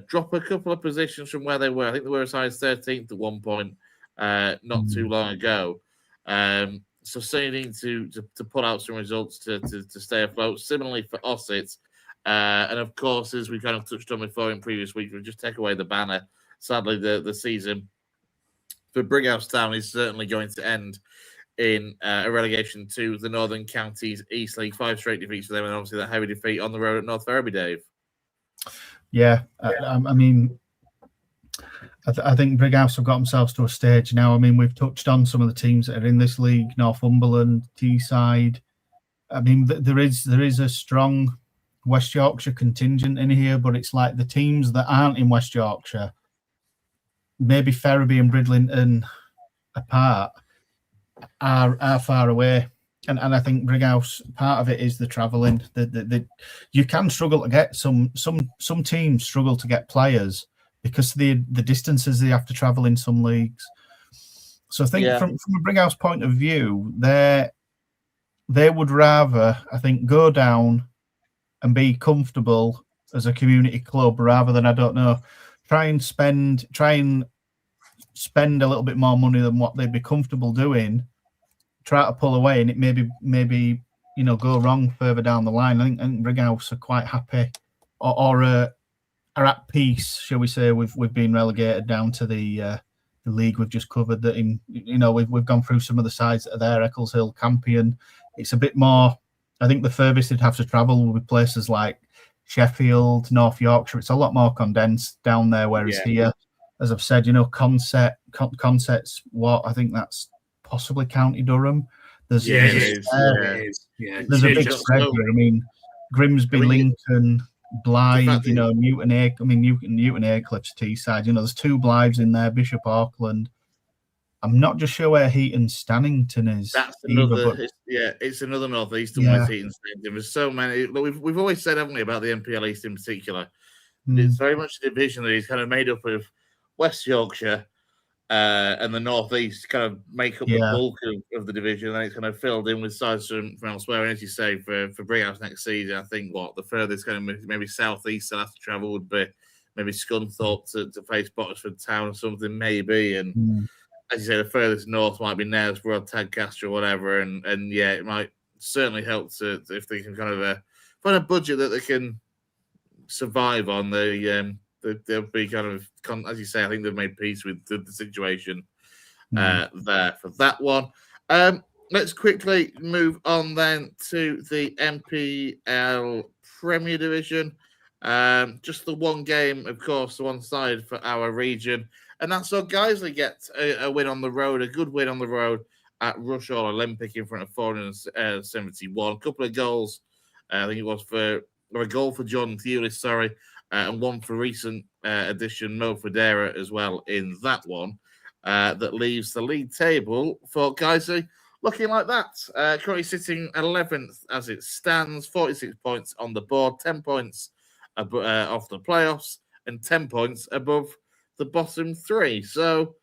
drop a couple of positions from where they were. I think they were as high as 13th at one point not too long ago. So certainly need to pull out some results to stay afloat. Similarly for Ossett. And of course, as we kind of touched on before in previous weeks, we just take away the banner. Sadly, the season for Brighouse Town is certainly going to end in a relegation to the Northern Counties East League. 5 straight defeats for them, and obviously that heavy defeat on the road at North Ferriby, Dave. Yeah, I mean, I think Brighouse have got themselves to a stage now. I mean, we've touched on some of the teams that are in this league: Northumberland, Teesside. I mean, there is a strong West Yorkshire contingent in here, but it's like the teams that aren't in West Yorkshire, maybe Ferriby and Bridlington apart, are far away, and I think Brighouse, part of it is the travelling. You can struggle to get some teams struggle to get players because of the distances they have to travel in some leagues. So I think from a Brighouse point of view, they would rather, I think, go down and be comfortable as a community club, rather than, I don't know, try and spend a little bit more money than what they'd be comfortable doing, try to pull away, and it maybe go wrong further down the line. I think Brighouse are quite happy, or are at peace, shall we say, with being relegated down to the league we've just covered. That we've gone through some of the sides that are there, Eccleshill, Campion. It's a bit more. I think the furthest they'd have to travel would be places like Sheffield, North Yorkshire. It's a lot more condensed down there, whereas here, as I've said, Concept's what I think that's possibly County Durham. There's it is. There's a big spread here. I mean, Grimsby, Lincoln, Blythe, Newton Ayr. I mean, Newton Aycliffe's Teesside. There's 2 Blythes in there, Bishop Auckland. I'm not just sure where Heaton Stannington is. That's another. It's another northeastern West Heaton Stannington. There's so many. We've always said, haven't we, about the NPL East in particular. It's very much a division that is kind of made up of West Yorkshire and the northeast kind of make up the bulk of the division, and then it's kind of filled in with sides from elsewhere. And as you say, for Brighouse next season, I think the furthest kind of maybe southeast they'll have to travel would be maybe Scunthorpe to face Bottesford Town or something, maybe. And as you say, the furthest north might be Knaresborough, Tadcaster, or whatever. And it might certainly help if they can kind of find a budget that they can survive on. They'll be kind of, as you say, I think they've made peace with the situation there for that one. Let's quickly move on then to the NPL Premier Division. Just the one game, of course, the one side for our region. And that's so Guiseley gets a win on the road, a good win on the road at Rushall Olympic in front of 471. A couple of goals, I think it was a goal for John Thewlis, and one for recent addition Mo Federa as well in that one. That leaves the league table for Guiseley looking like that. Currently sitting 11th as it stands, 46 points on the board, 10 points off the playoffs, and 10 points above the bottom 3. So,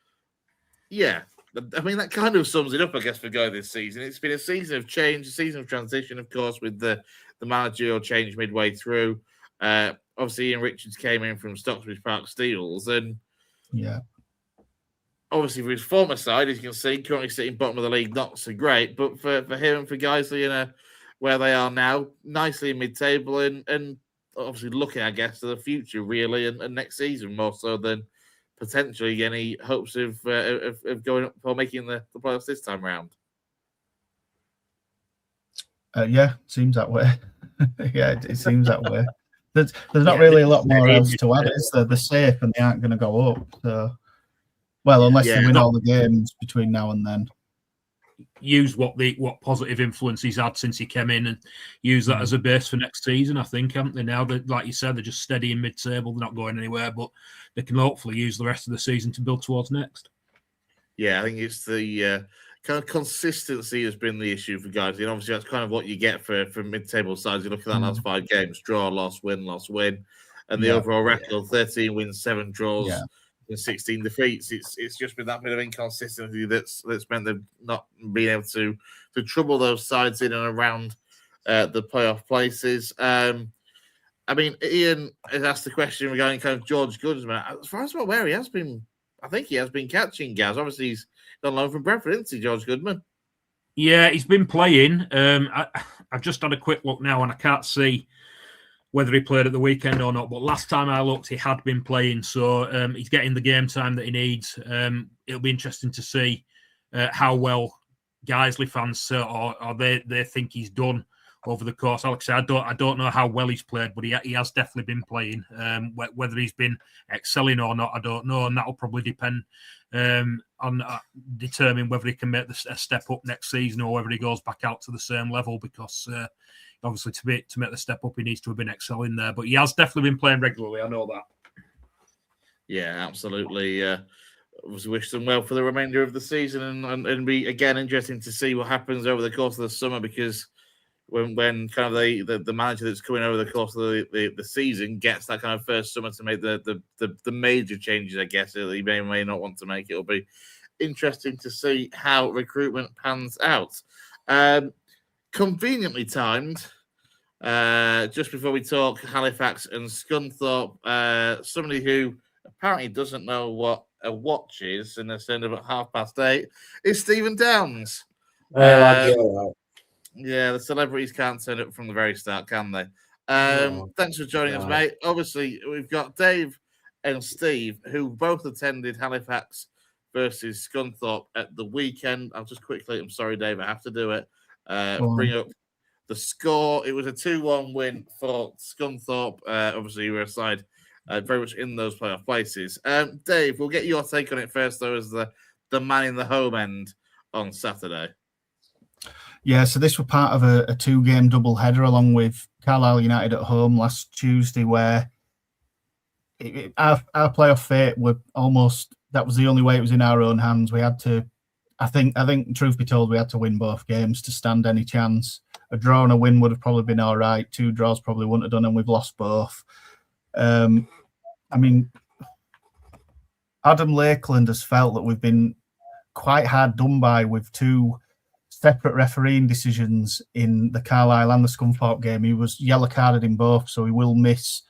yeah, I mean, that kind of sums it up, I guess, for Guy this season. It's been a season of change, a season of transition, of course, with the managerial change midway through. Obviously, Ian Richards came in from Stocksbridge Park Steels, and obviously for his former side, as you can see, currently sitting bottom of the league, not so great. But for him and for Guiseley, where they are now, nicely in mid-table, and obviously looking, I guess, to the future, really, and next season more so than potentially any hopes of going up or making the playoffs this time round. Seems that way. It seems that way. There's not really a lot more else to add, is there? They're safe and they aren't going to go up. So, well, unless they win all the games between now and then. Use what positive influence he's had since he came in and use that as a base for next season, I think, haven't they? Now, like you said, they're just steady in mid-table. They're not going anywhere, but they can hopefully use the rest of the season to build towards next. Yeah, I think it's the kind of consistency has been the issue for guys. And obviously, that's kind of what you get for mid-table sides. You look at that last 5 games: draw, loss, win, and the overall record: 13 wins, 7 draws, and 16 defeats. It's just been that bit of inconsistency that's meant they've not been able to trouble those sides in and around the playoff places. I mean, Ian has asked the question regarding kind of George Goodman. As far as I'm aware, he has been catching Gaz. Obviously, he's on loan from Brentford, isn't he, George Goodman? Yeah, he's been playing. I've just had a quick look now, and I can't see whether he played at the weekend or not. But last time I looked, he had been playing, so he's getting the game time that he needs. It'll be interesting to see how well Guiseley fans or they think he's done over the course. Alex, I don't know how well he's played, but he has definitely been playing. Whether he's been excelling or not, I don't know, and that'll probably depend on determine whether he can make a step up next season or whether he goes back out to the same level. Because obviously, to make the step up, he needs to have been excelling there. But he has definitely been playing regularly. I know that. Yeah, absolutely. Wish them well for the remainder of the season, and be again interesting to see what happens over the course of the summer, because when kind of the manager that's coming over the course of the season gets that kind of first summer to make the major changes, I guess, that he may or may not want to make, it'll be interesting to see how recruitment pans out. Conveniently timed, Just before we talk Halifax and Scunthorpe, somebody who apparently doesn't know what a watch is and has turned up at 8:30 is Stephen Downs. Hey, lad, yeah, right. Yeah, the celebrities can't turn up from the very start, can they? No. Thanks for joining us, mate. Obviously, we've got Dave and Steve, who both attended Halifax versus Scunthorpe at the weekend. I'll just quickly, I'm sorry, Dave, I have to do it. Bring up the score. It was a 2-1 win for Scunthorpe. Obviously, you were aside very much in those playoff places. Dave, we'll get your take on it first, though, as the man in the home end on Saturday. Yeah, so this was part of a 2-game double-header along with Carlisle United at home last Tuesday, where our playoff fate were almost, that was the only way it was in our own hands. We had to, I think, truth be told, we had to win both games to stand any chance. A draw and a win would have probably been all right. 2 draws probably wouldn't have done, and we've lost both. I mean, Adam Lakeland has felt that we've been quite hard done by with 2 separate refereeing decisions in the Carlisle and the Scunthorpe game. He was yellow carded in both, so he will miss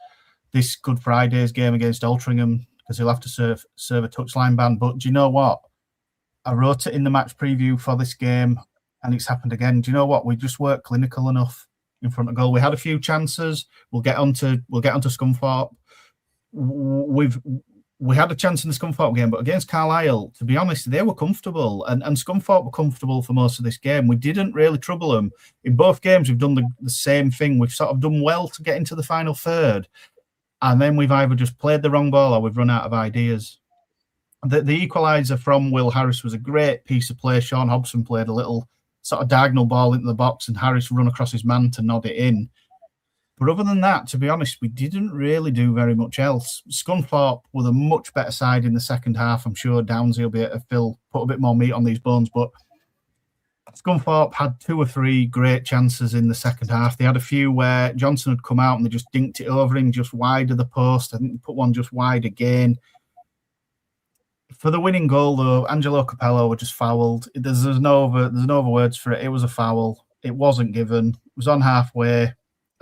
this Good Friday's game against Altrincham because he'll have to serve a touchline ban. But do you know what? I wrote it in the match preview for this game, and it's happened again. Do you know what? We just weren't clinical enough in front of goal. We had a few chances. We'll get onto Scunthorpe. We had a chance in the Scunthorpe game, but against Carlisle, to be honest, they were comfortable, and Scunthorpe were comfortable for most of this game. We didn't really trouble them. In both games, we've done the same thing. We've sort of done well to get into the final third, and then we've either just played the wrong ball or we've run out of ideas. The equaliser from Will Harris was a great piece of play. Sean Hobson played a little sort of diagonal ball into the box, and Harris run across his man to nod it in. But other than that, to be honest, we didn't really do very much else. Scunthorpe were a much better side in the second half. I'm sure Downsy will be able to put a bit more meat on these bones. But Scunthorpe had 2 or 3 great chances in the second half. They had a few where Johnson had come out and they just dinked it over him just wide of the post. I think they put one just wide again. For the winning goal, though, Angelo Capello were just fouled. There's no other words for it. It was a foul. It wasn't given. It was on halfway.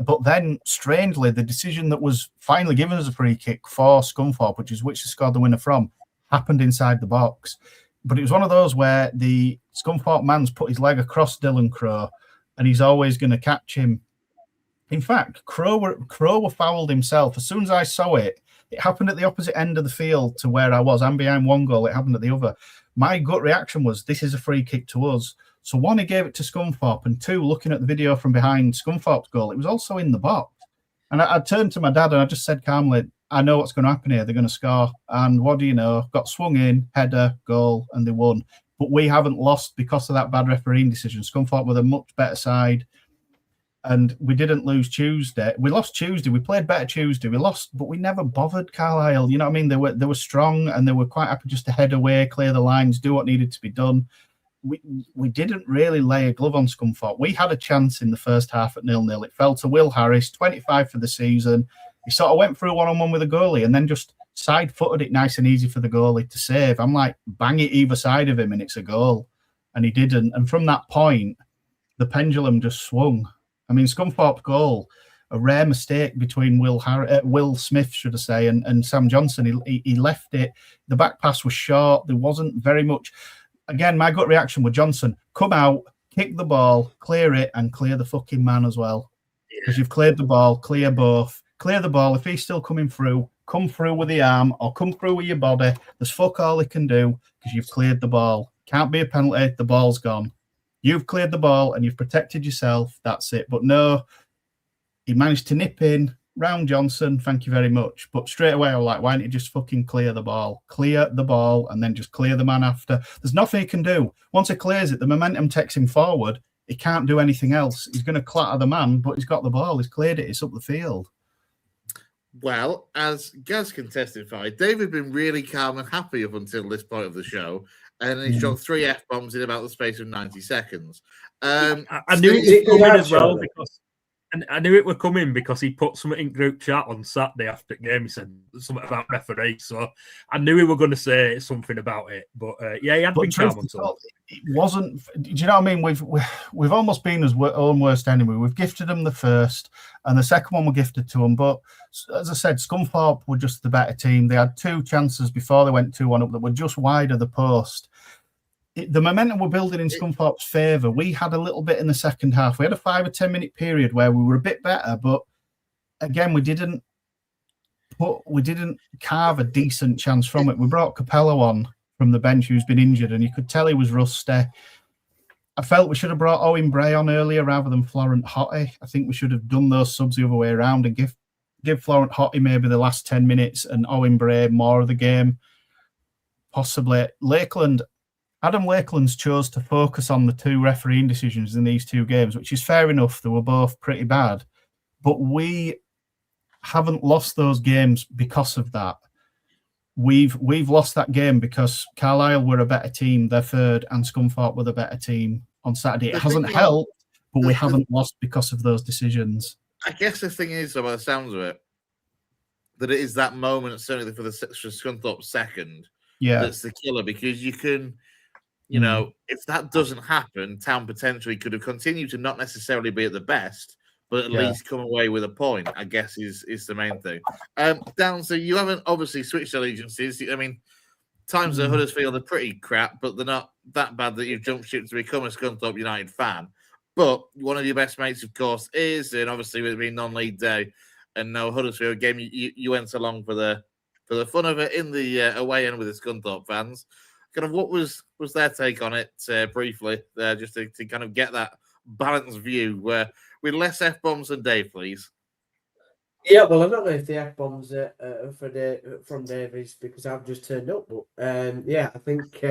But then, strangely, the decision that was finally given as a free kick for Scunthorpe, which they scored the winner from, happened inside the box. But it was one of those where the Scunthorpe man's put his leg across Dylan Crowe, and he's always going to catch him. In fact, Crowe were fouled himself. As soon as I saw it, it happened at the opposite end of the field to where I was. I'm behind one goal, it happened at the other. My gut reaction was, this is a free kick to us. So 1, he gave it to Scunthorpe, and 2, looking at the video from behind Scunthorpe's goal, it was also in the box. And I turned to my dad and I just said calmly, I know what's going to happen here. They're going to score. And what do you know? Got swung in, header, goal, and they won. But we haven't lost because of that bad refereeing decision. Scunthorpe were a much better side. And we didn't lose Tuesday. We lost Tuesday. We played better Tuesday. We lost, but we never bothered Carlisle. You know what I mean? They were strong, and they were quite happy just to head away, clear the lines, do what needed to be done. We didn't really lay a glove on Scunthorpe. We had a chance in the first half at 0-0. It fell to Will Harris, 25 for the season. He sort of went through one-on-one with the goalie and then just side-footed it nice and easy for the goalie to save. I'm like, bang it either side of him and it's a goal. And he didn't. And from that point, the pendulum just swung. I mean, Scunthorpe's goal, a rare mistake between Will Smith, should I say, and Sam Johnson. He left it. The back pass was short. There wasn't very much. Again, my gut reaction with Johnson, come out, kick the ball, clear it, and clear the fucking man as well. Because you've cleared the ball, clear both. Clear the ball. If he's still coming through, come through with the arm or come through with your body. There's fuck all he can do because you've cleared the ball. Can't be a penalty. The ball's gone. You've cleared the ball and you've protected yourself. That's it. But no, he managed to nip in round Johnson. Thank you very much. But straight away, I was like, why don't you just fucking clear the ball? Clear the ball and then just clear the man after. There's nothing he can do. Once he clears it, the momentum takes him forward. He can't do anything else. He's going to clatter the man, but he's got the ball. He's cleared it. It's up the field. Well, as Gaz can testify, David had been really calm and happy up until this point of the show. And he's dropped 3 F-bombs in about the space of 90 seconds. I knew it was coming as well because And I knew it were coming because he put something in group chat on Saturday after the game. He said something about referee. So I knew he were going to say something about it. But yeah, he had been calm on Sunday. It wasn't. Do you know what I mean? We've almost been his own worst enemy. We've gifted them the first, and the second one we gifted to them. But as I said, Scunthorpe were just the better team. They had 2 chances before they went 2-1 up that were just wide of the post. The momentum we're building in Scunthorpe's favour. We had a little bit in the second half. We had a 5 or 10 minute period where we were a bit better, but again, we didn't carve a decent chance from it. We brought Capello on from the bench, who's been injured, and you could tell he was rusty. I felt we should have brought Owen Bray on earlier rather than Florent Hottie. I think we should have done those subs the other way around and give Florent Hottie maybe the last 10 minutes and Owen Bray more of the game. Possibly Adam Lakeland's chose to focus on the 2 refereeing decisions in these 2 games, which is fair enough. They were both pretty bad. But we haven't lost those games because of that. We've lost that game because Carlisle were a better team, they're third, and Scunthorpe were the better team on Saturday. It hasn't helped, but we haven't lost because of those decisions. I guess the thing is, though, by the sounds of it, that it is that moment, certainly for Scunthorpe second, that's the killer, because you can... You know, if that doesn't happen, Town potentially could have continued to not necessarily be at the best, but at least come away with a point, I guess, is the main thing. Dan, so you haven't obviously switched allegiances. I mean, times at Huddersfield are pretty crap, but they're not that bad that you've jumped ship to become a Scunthorpe United fan. But one of your best mates, of course, is, and obviously with it being non-league day and no Huddersfield game, you went along for the fun of it in the away end with the Scunthorpe fans. Kind of what was their take on it briefly, just to kind of get that balanced view with less F-bombs than Dave, please. Yeah, well, I don't know if the F-bombs are from Davies because I've just turned up, but yeah, I think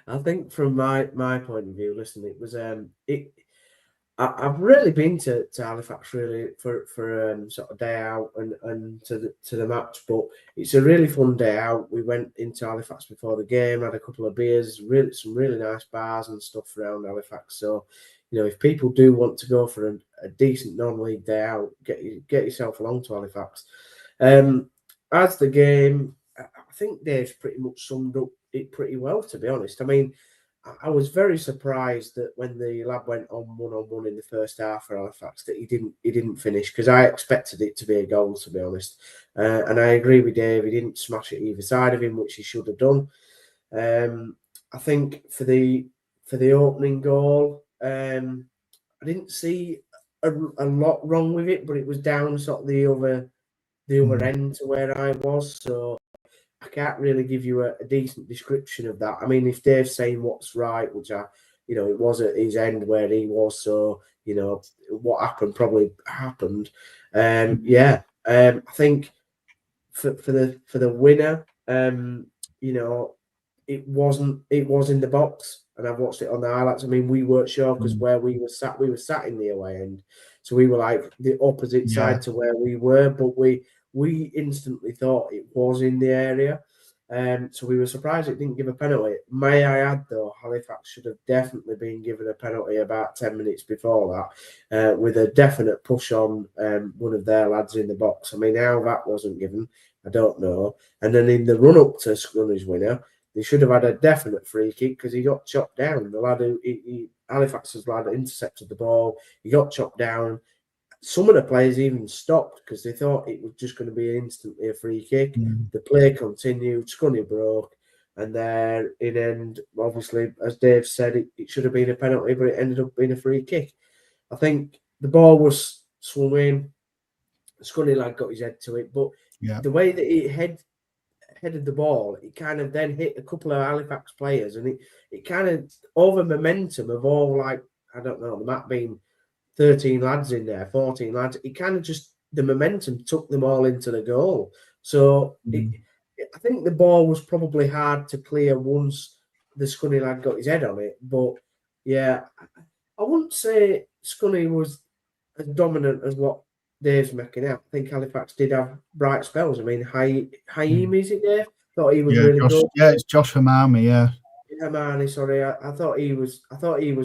I think from my point of view, listen, it was I've really been to Halifax really for sort of day out and to the match, but it's a really fun day out. We went into Halifax before the game, had a couple of beers, some really nice bars and stuff around Halifax. So, you know, if people do want to go for a decent non-league day out, get yourself along to Halifax. As the game, I think Dave's pretty much summed up it pretty well, to be honest. I mean, I was very surprised that when the lad went on one in the first half for Halifax that he didn't finish, because I expected it to be a goal, to be honest. And I agree with Dave. He didn't smash it either side of him, which he should have done. I think for the opening goal, I didn't see a lot wrong with it, but it was down sort of the other end to where I was. So I can't really give you a decent description of that. I mean, if Dave's saying what's right, which it was at his end where he was, so, you know, what happened probably happened. I think for the winner, you know, it was in the box, and I've watched it on the highlights. I mean, we weren't sure because where we were sat in the away end, so we were like the opposite side to where we were, but we instantly thought it was in the area. So we were surprised it didn't give a penalty. May I add, though, Halifax should have definitely been given a penalty about 10 minutes before that, with a definite push on one of their lads in the box. I mean, how that wasn't given, I don't know. And then in the run-up to Scunny's winner, they should have had a definite free kick because he got chopped down. The lad Halifax's lad intercepted the ball. He got chopped down. Some of the players even stopped because they thought it was just going to be instantly a free kick. The play continued, Scunny broke, and there in end, obviously, as Dave said, it should have been a penalty, but it ended up being a free kick. I think the ball was swung in. Scunny lad got his head to it, but the way that he headed the ball, it kind of then hit a couple of Halifax players, and it kind of over momentum of all, like, I don't know, the map being 13 lads in there, 14 lads. It kind of just, the momentum took them all into the goal. So I think the ball was probably hard to clear once the Scunny lad got his head on it. But yeah, I wouldn't say Scunny was as dominant as what Dave's making out. I think Halifax did have bright spells. I mean, Haim, is it Dave? Thought he was really good. Yeah, it's Josh Hamami, yeah. Hamani, sorry. I thought he was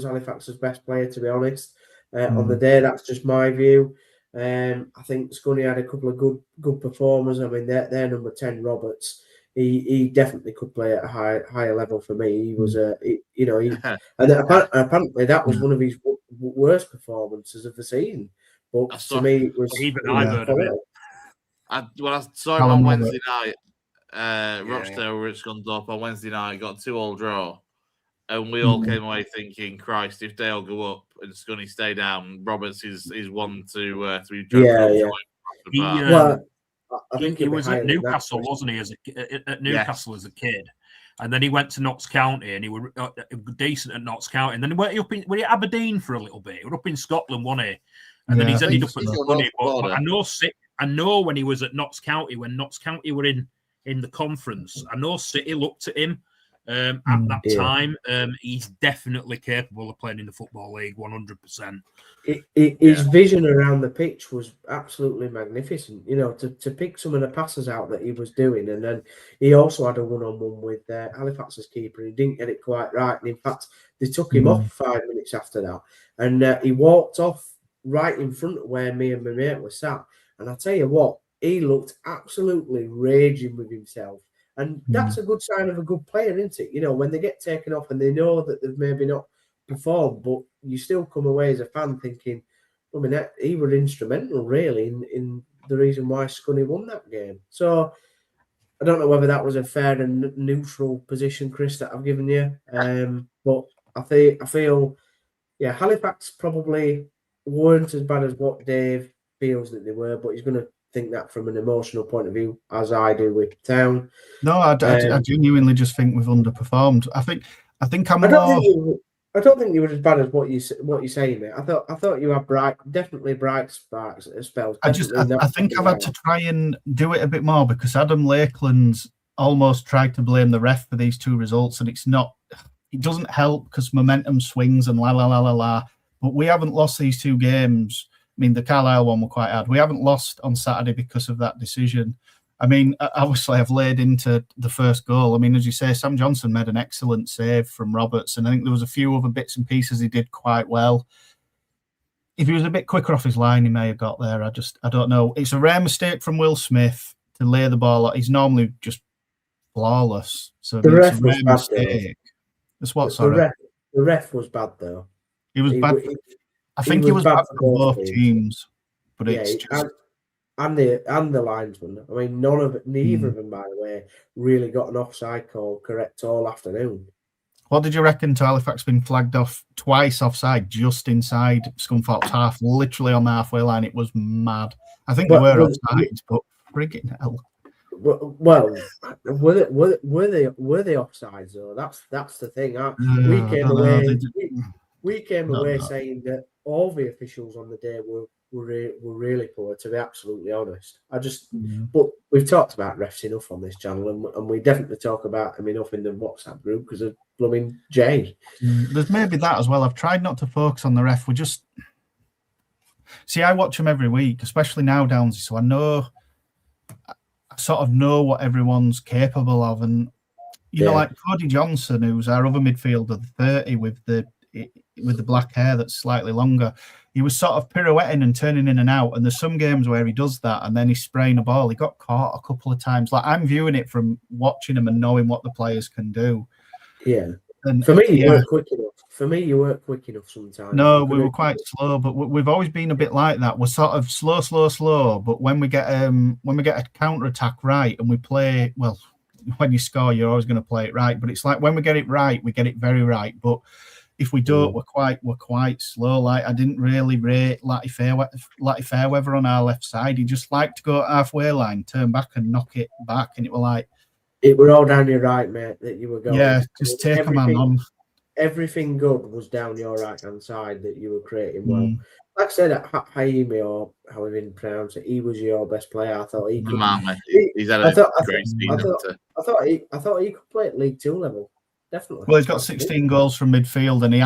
Halifax's best player, to be honest. on the day. That's just my view. I think Scunny had a couple of good performers. I mean, their number 10, Roberts, he definitely could play at a higher level for me. He was and apparently that was one of his worst performances of the season. But to me, it was even I've heard of it. I saw him on Wednesday night. Rochdale were at Scunthorpe on Wednesday night, got 2-2 draw, and we all came away thinking, Christ, if Dale go up and Scunny stay down, Roberts is one to be I think he was at Newcastle, wasn't he? At Newcastle as a kid, and then he went to Notts County, and he was decent at Notts County, and then were he at Aberdeen for a little bit? He was up in Scotland, wasn't he? And then he's ended up at Scunny. But I know when he was at Notts County, when Notts County were in the conference, I know City looked at him at that time. He's definitely capable of playing in the Football League, 100%. His vision around the pitch was absolutely magnificent. You know, to pick some of the passes out that he was doing, and then he also had a one-on-one with Halifax's keeper. He didn't get it quite right, and in fact, they took him off 5 minutes after that, and he walked off right in front of where me and my mate were sat. And I tell you what, he looked absolutely raging with himself. And that's a good sign of a good player, isn't it? You know, when they get taken off and they know that they've maybe not performed, but you still come away as a fan thinking, I mean, he was instrumental, really, in the reason why Scunny won that game. So I don't know whether that was a fair and neutral position, Chris, that I've given you. But I feel, Halifax probably weren't as bad as what Dave feels that they were, but he's going to think that from an emotional point of view, as I do with Town. No, I genuinely just think we've underperformed. I think I'm more. I don't think you were as bad as what you say, mate. I thought you had definitely bright sparks spells. I think I've had to try and do it a bit more because Adam Lakeland's almost tried to blame the ref for these two results, and it doesn't help because momentum swings and la. But we haven't lost these two games. I mean, the Carlisle one were quite hard. We haven't lost on Saturday because of that decision. I mean, obviously, I've laid into the first goal. I mean, as you say, Sam Johnson made an excellent save from Roberts, and I think there was a few other bits and pieces he did quite well. If he was a bit quicker off his line, he may have got there. I don't know. It's a rare mistake from Will Smith to lay the ball out. He's normally just flawless. So the ref it's a was rare bad, mistake. That's what, sorry. The ref was bad, though. He was bad. I think he was bad for both teams. But it's just... And the linesman. I mean, neither of them, by the way, really got an offside call correct all afternoon. What did you reckon to Halifax being flagged off twice offside just inside Scunthorpe's half, literally on the halfway line? It was mad. I think they were offside, but friggin' hell. Well, were they offsides though? That's the thing. We came away saying that all the officials on the day were really poor, to be absolutely honest. But we've talked about refs enough on this channel, and we definitely talk about them enough in the WhatsApp group because of blooming Jay. There's maybe that as well. I've tried not to focus on the ref. I watch them every week, especially now, Downsy, so I sort of know what everyone's capable of. And, you know, like Cody Johnson, who's our other midfielder, the 30 with the black hair that's slightly longer, he was sort of pirouetting and turning in and out. And there's some games where he does that and then he's spraying a ball. He got caught a couple of times. Like, I'm viewing it from watching him and knowing what the players can do. Yeah. And for me, you weren't quick enough. For me, you weren't quick enough sometimes. No, we were quite slow, but we've always been a bit like that. We're sort of slow. But when we get a counter attack right and we play well, when you score, you're always going to play it right. But it's like when we get it right, we get it very right. But if we don't, we're quite slow. Like, I didn't really rate Latty Fairweather on our left side. He just liked to go halfway line, turn back and knock it back, and it were like. It were all down your right, mate, that you were going. Yeah, just take a man on. Everything good was down your right-hand side that you were creating well. Like I said, Haimi, or however you pronounce it, he was your best player. I thought he could. He's had a great season. I thought he could play at League Two level. Definitely. Well, he's got 16 goals from midfield, and he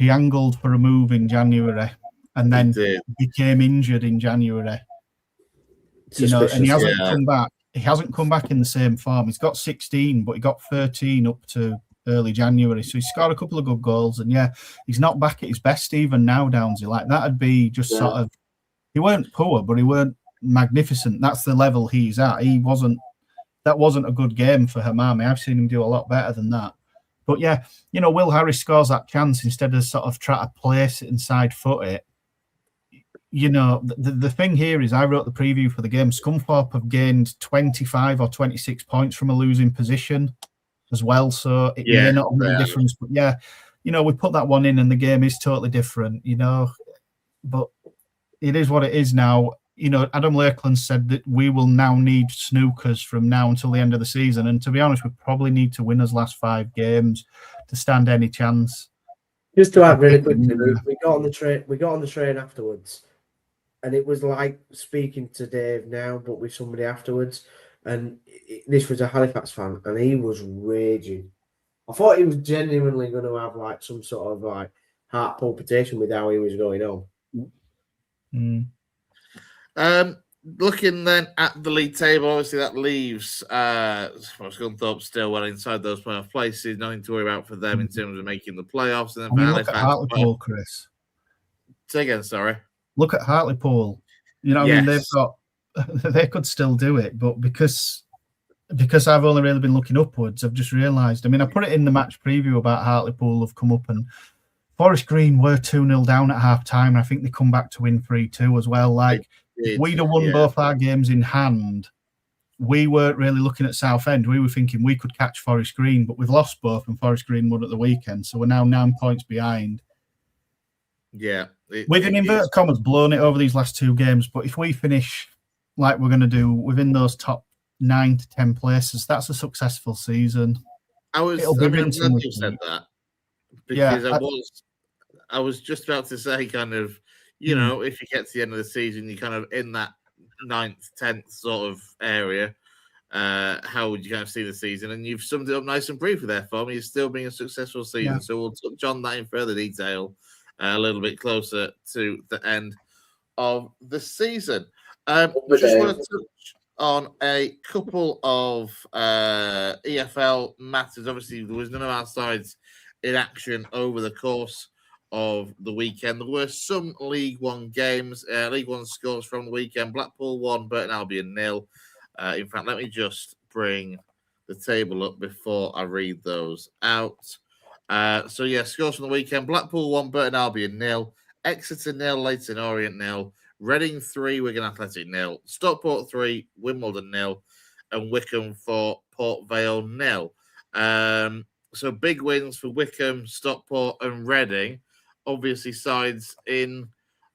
angled for a move in January, and then became injured in January. You know, and he hasn't come back. He hasn't come back in the same form. He's got 16, but he got 13 up to early January. So he scored a couple of good goals, and yeah, he's not back at his best even now, Downsy. Like that'd be just sort of. He weren't poor, but he weren't magnificent. That's the level he's at. He wasn't. That wasn't a good game for Hamami. I've seen him do a lot better than that. But yeah, you know, Will Harris scores that chance instead of sort of try to place it and side foot it. You know, the thing here is I wrote the preview for the game. Scunthorpe have gained 25 or 26 points from a losing position as well. So it may not make a difference. But yeah, you know, we put that one in and the game is totally different, you know. But it is what it is now. You know, Adam Lakeland said that we will now need snookers from now until the end of the season. And to be honest, we probably need to win those last 5 games to stand any chance. Just to add really quickly, we got on the train. We got on the train afterwards, and it was like speaking to Dave now, but with somebody afterwards. And this was a Halifax fan, and he was raging. I thought he was genuinely going to have like some sort of like heart palpitation with how he was going on. Looking then at the league table, obviously that leaves Scunthorpe still well inside those playoff places. Nothing to worry about for them in terms of making the playoffs. And then look at Hartlepool, Chris. Say again, sorry. Look at Hartlepool. You know, what I mean, they've got. They could still do it, but because I've only really been looking upwards, I've just realised. I mean, I put it in the match preview about Hartlepool have come up, and Forest Green were 2-0 down at half time, and I think they come back to win 3-2 as well. Like, if we'd have won both our games in hand, we weren't really looking at Southend. We were thinking we could catch Forest Green, but we've lost both, and Forest Green won at the weekend, so we're now 9 points behind. Yeah. With an inverted commas, blown it over these last 2 games, but if we finish like we're going to do within those top 9 to 10 places, that's a successful season. I'm glad you said that, because I was just about to say kind of, you know, if you get to the end of the season, you're kind of in that 9th, 10th sort of area. How would you kind of see the season? And you've summed it up nice and briefly there for me. It's still being a successful season. So we'll touch on that in further detail a little bit closer to the end of the season. Just want to touch on a couple of EFL matters. Obviously, there was none of our sides in action over the course of the weekend. There were some League One games, League One scores from the weekend. Blackpool 1, Burton Albion 0. In fact, let me just bring the table up before I read those out. So, scores from the weekend. Blackpool 1, Burton Albion 0. Exeter 0, Leyton Orient 0. Reading 3, Wigan Athletic 0. Stockport 3, Wimbledon 0. And Wycombe 4, Port Vale 0. So big wins for Wycombe, Stockport and Reading. Obviously sides in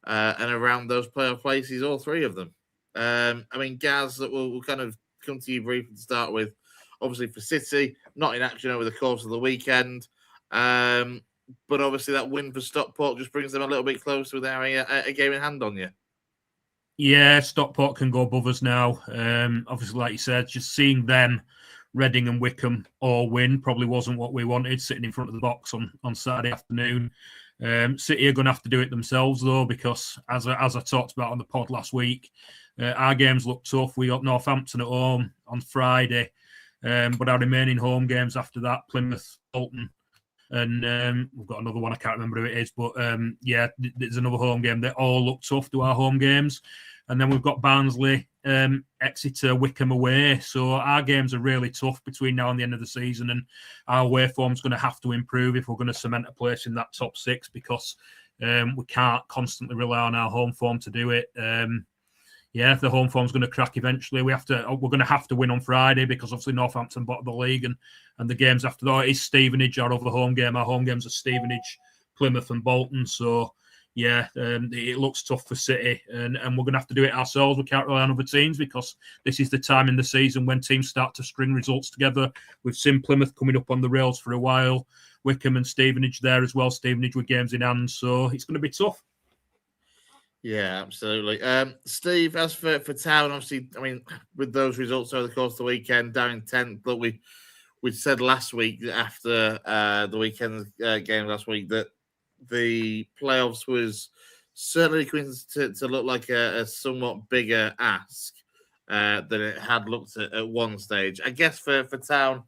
and around those playoff places, all 3 of them. I mean, Gaz, that we'll kind of come to you briefly to start with. Obviously for City, not in action over the course of the weekend. But obviously that win for Stockport just brings them a little bit closer with having a game in hand on you. Yeah, Stockport can go above us now. Obviously, like you said, just seeing them, Reading and Wycombe all win probably wasn't what we wanted, sitting in front of the box on Saturday afternoon. City are going to have to do it themselves, though, because as I talked about on the pod last week, our games look tough. We got Northampton at home on Friday, but our remaining home games after that, Plymouth, Bolton, and we've got another one, I can't remember who it is, but there's another home game. They all look tough to our home games. And then we've got Barnsley, Exeter, Wycombe away. So our games are really tough between now and the end of the season. And our away form's going to have to improve if we're going to cement a place in that top 6, because we can't constantly rely on our home form to do it. If the home form's going to crack eventually, we're going to have to win on Friday, because obviously Northampton bottom of the league, and the games after that is Stevenage, our other home game. Our home games are Stevenage, Plymouth and Bolton. So it looks tough for City, and we're going to have to do it ourselves. We can't rely on other teams, because this is the time in the season when teams start to string results together. We've seen Plymouth coming up on the rails for a while, Wycombe and Stevenage there as well, Stevenage with games in hand, so it's going to be tough. Yeah, absolutely. Steve, as for Town, obviously, I mean, with those results over the course of the weekend, down in 10th, but we said last week after the weekend game last week that the playoffs was certainly going to look like a somewhat bigger ask than it had looked at one stage. I guess for Town,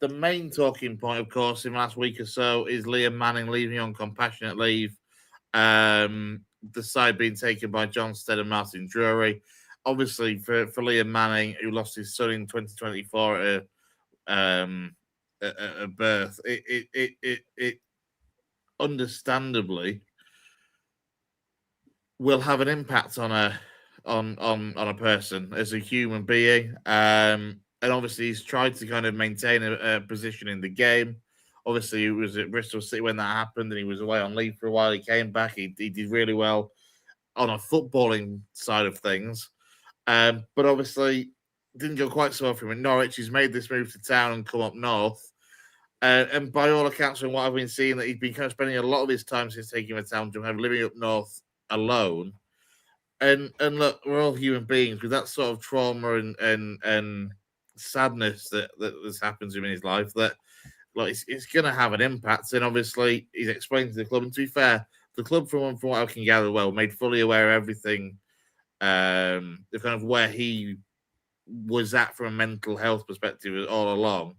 the main talking point, of course, in the last week or so is Liam Manning leaving on compassionate leave. The side being taken by John Stead and Martin Drury. Obviously, for Liam Manning, who lost his son in 2024 at a birth, it understandably will have an impact on a person as a human being. And obviously, he's tried to kind of maintain a position in the game. Obviously, he was at Bristol City when that happened, and he was away on leave for a while. He came back. He did really well on a footballing side of things. But obviously, didn't go quite so well for him in Norwich. He's made this move to town and come up north. And by all accounts, from what I've been seeing, that he's been kind of spending a lot of his time since taking the town to have living up north alone. And look, we're all human beings with that sort of trauma and sadness that has happened to him in his life. That like it's going to have an impact. And obviously, he's explained to the club. And to be fair, the club, from what I can gather, made fully aware of everything. The kind of where he was at from a mental health perspective all along.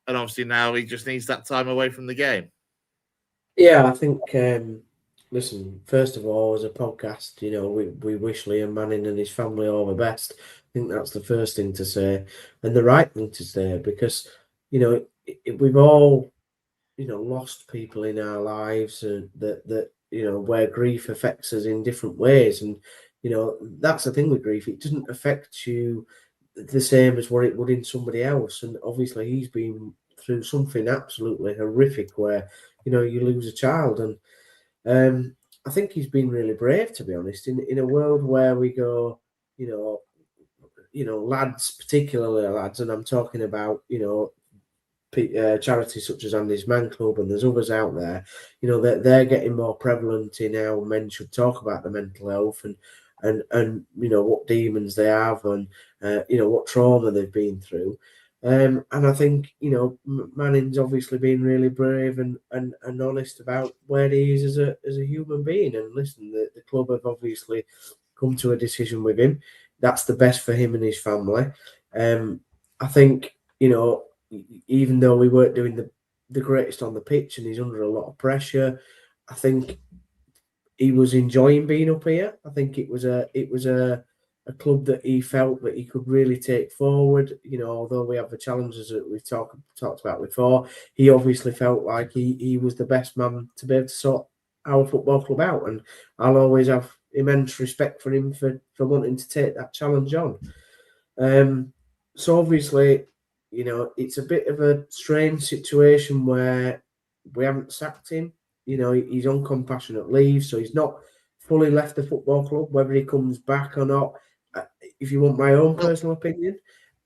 And obviously now he just needs that time away from the game. Yeah, I think, listen, first of all, as a podcast, we wish Liam Manning and his family all the best. I think that's the first thing to say and the right thing to say because, we've all, lost people in our lives that where grief affects us in different ways. And, that's the thing with grief. It doesn't affect you the same as what it would in somebody else. And obviously he's been through something absolutely horrific where, you lose a child. And I think he's been really brave, to be honest, in a world where we go, lads, particularly lads, and I'm talking about, charities such as Andy's Man Club, and there's others out there, they're getting more prevalent in how men should talk about their mental health and what demons they have and what trauma they've been through. And I think Manning's obviously been really brave and honest about where he is as a human being. And listen, the club have obviously come to a decision with him. That's the best for him and his family. I think even though we weren't doing the greatest on the pitch and he's under a lot of pressure, I think he was enjoying being up here. I think it was a club that he felt that he could really take forward. Although we have the challenges that we've talked about before, he obviously felt like he was the best man to be able to sort our football club out. And I'll always have immense respect for him for wanting to take that challenge on. So obviously, it's a bit of a strange situation where we haven't sacked him. He's on compassionate leave, so he's not fully left the football club. Whether he comes back or not, if you want my own personal opinion,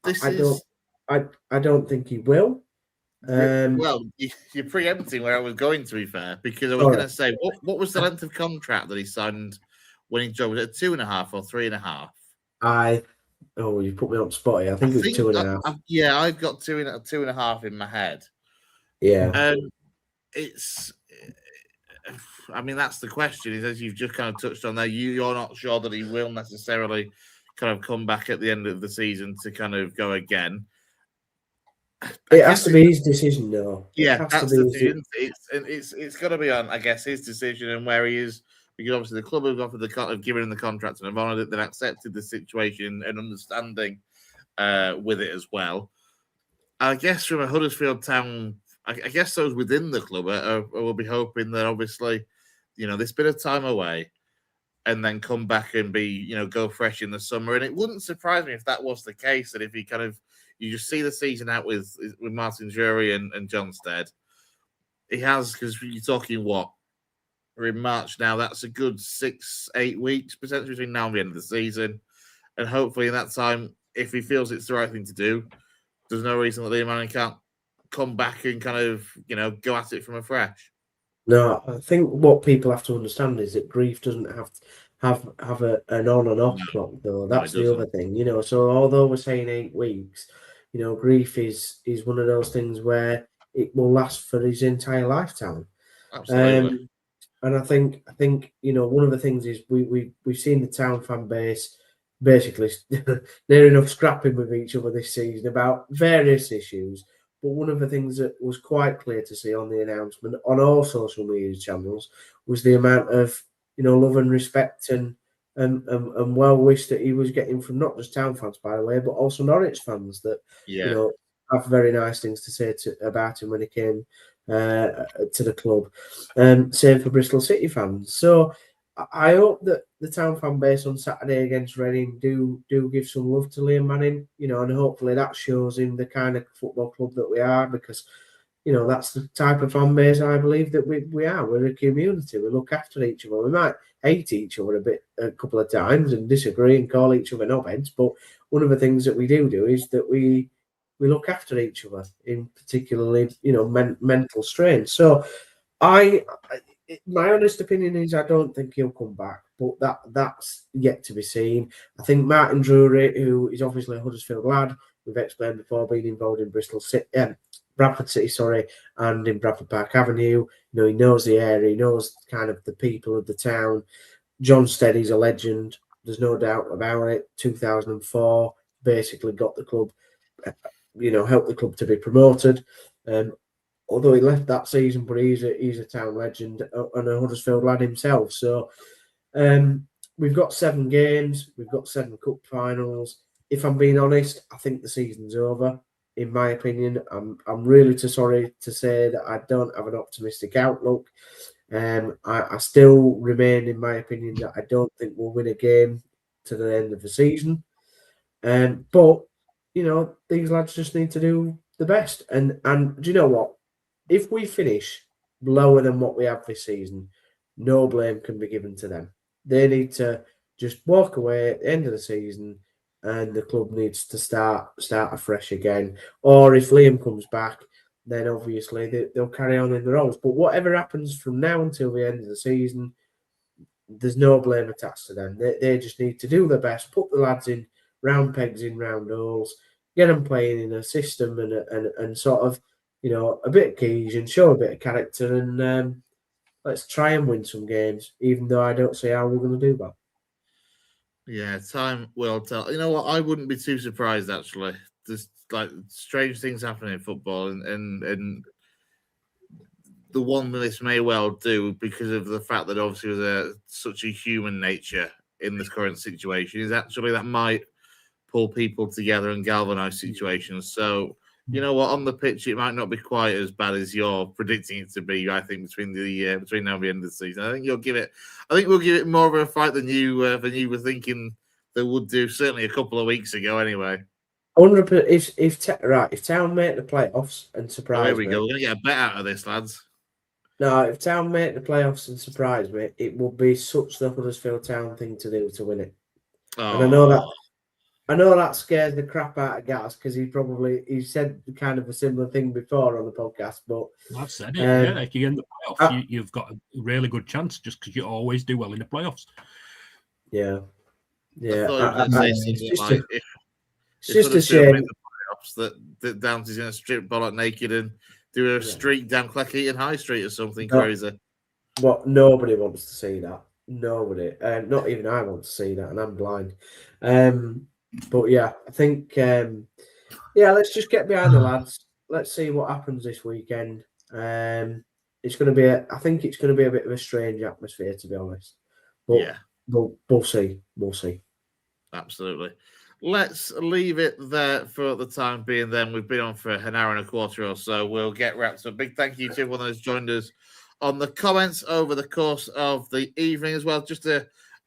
I don't think he will. Well, you're preempting where I was going, to be fair, because I was going to say, what was the length of contract that he signed when he joined? Was it 2.5 or 3.5? You put me on spot here. I think it was 2.5. Yeah, I've got 2.5 in my head. Yeah. That's the question. Is, as you've just kind of touched on there, you're not sure that he will necessarily kind of come back at the end of the season to kind of go again. It has to be his decision, though. Yeah, that's the thing. It's got to be on, I guess, his decision and where he is. Because obviously the club have offered have given him the contract and have honoured it. They've accepted the situation and understanding with it as well. I guess from a Huddersfield Town, I guess those within the club will be hoping that obviously, this bit of time away and then come back and be, go fresh in the summer. And it wouldn't surprise me if that was the case, that if he you just see the season out with Martin Drury and John Stead. He has, because you're talking we're in March now, that's a good 6-8 weeks potentially between now and the end of the season. And hopefully in that time, if he feels it's the right thing to do, there's no reason that Liam Manning can't come back and kind of, go at it from afresh. No, I think what people have to understand is that grief doesn't have an on and off clock, though. That's the other thing, So although we're saying 8 weeks, grief is one of those things where it will last for his entire lifetime. Absolutely. And I think one of the things is we've seen the Town fan base basically near enough scrapping with each other this season about various issues. But one of the things that was quite clear to see on the announcement on all social media channels was the amount of love and respect and well wish that he was getting from not just Town fans, by the way, but also Norwich fans that have very nice things to say about him when he came to the club. Same for Bristol City fans. So I hope that the Town fan base on Saturday against Reading do give some love to Liam Manning, and hopefully that shows him the kind of football club that we are, because that's the type of fan base I believe that we are. We're a community. We look after each other. We might hate each other a couple of times and disagree and call each other knobheads, but one of the things that we do is that we look after each other in particularly mental strain. So my honest opinion is I don't think he'll come back, but that's yet to be seen. I think Martin Drury, who is obviously a Huddersfield lad, we've explained before, being involved in Bradford City, and in Bradford Park Avenue. He knows the area, he knows kind of the people of the town. John Steady's a legend. There's no doubt about it. 2004, basically got the club, helped the club to be promoted. Although he left that season, but he's a town legend and a Huddersfield lad himself. So we've got 7 games, we've got 7 cup finals. If I'm being honest, I think the season's over. In my opinion, I'm really sorry to say that I don't have an optimistic outlook. I still remain, in my opinion, that I don't think we'll win a game to the end of the season. But these lads just need to do the best. And do you know what? If we finish lower than what we have this season, no blame can be given to them. They need to just walk away at the end of the season, and the club needs to start afresh again. Or if Liam comes back, then obviously they'll carry on in the roles. But whatever happens from now until the end of the season, there's no blame attached to them. They just need to do their best, put the lads in round pegs in round holes, get them playing in a system and sort of, a bit of cohesion, show a bit of character, and let's try and win some games, even though I don't see how we're going to do that. Yeah, time will tell. You know what? I wouldn't be too surprised, actually. There's strange things happening in football, and the one this may well do, because of the fact that obviously there's such a human nature in this current situation, is actually that might pull people together and galvanize situations. So, you know what, on the pitch it might not be quite as bad as you're predicting it to be. I think between now and the end of the season, I think we'll give it more of a fight than you were thinking they would do. Certainly a couple of weeks ago, anyway. 100%. If Town make the playoffs and surprise me, here we go. We're gonna get a bet out of this, lads. No, if Town make the playoffs and surprise me, it will be such the Huddersfield Town thing to do to win it. Oh. And I know that scares the crap out of Gareth, because he said kind of a similar thing before on the podcast. But I've said it. If you get in the playoffs, you've got a really good chance, just because you always do well in the playoffs. Yeah. It's just a shame the playoffs that Downs is going to strip Bollock naked and do a streak down Cleckheaton High Street or something crazy. Well, nobody wants to see that. Nobody. Not even I want to see that, and I'm blind. But yeah, I think let's just get behind the lads. Let's see what happens this weekend. It's going to be I think it's going to be a bit of a strange atmosphere, to be honest. But we'll see. We'll see. Absolutely. Let's leave it there for the time being then. We've been on for an hour and a quarter or so. We'll get wrapped up. Big thank you to everyone who's joined us on the comments over the course of the evening as well.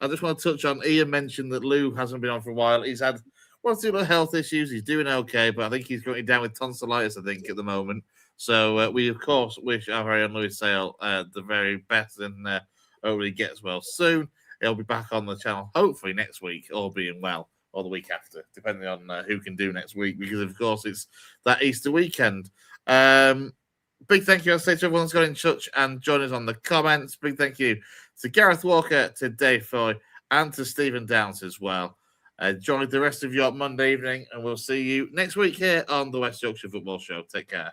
I just want to touch on, Ian mentioned that Lou hasn't been on for a while. He's had one or two little health issues. He's doing okay, but I think he's going down with tonsillitis, I think, at the moment. So we, of course, wish our very own Louis Sale the very best, and hopefully he gets well soon. He'll be back on the channel, hopefully next week, all being well, or the week after, depending on who can do next week, because, of course, it's that Easter weekend. Big thank you, I say, to everyone that's got in touch and joined us on the comments. Big thank you to Gareth Walker, to Dave Foy, and to Stephen Downs as well. Enjoy the rest of your Monday evening, and we'll see you next week here on the West Yorkshire Football Show. Take care.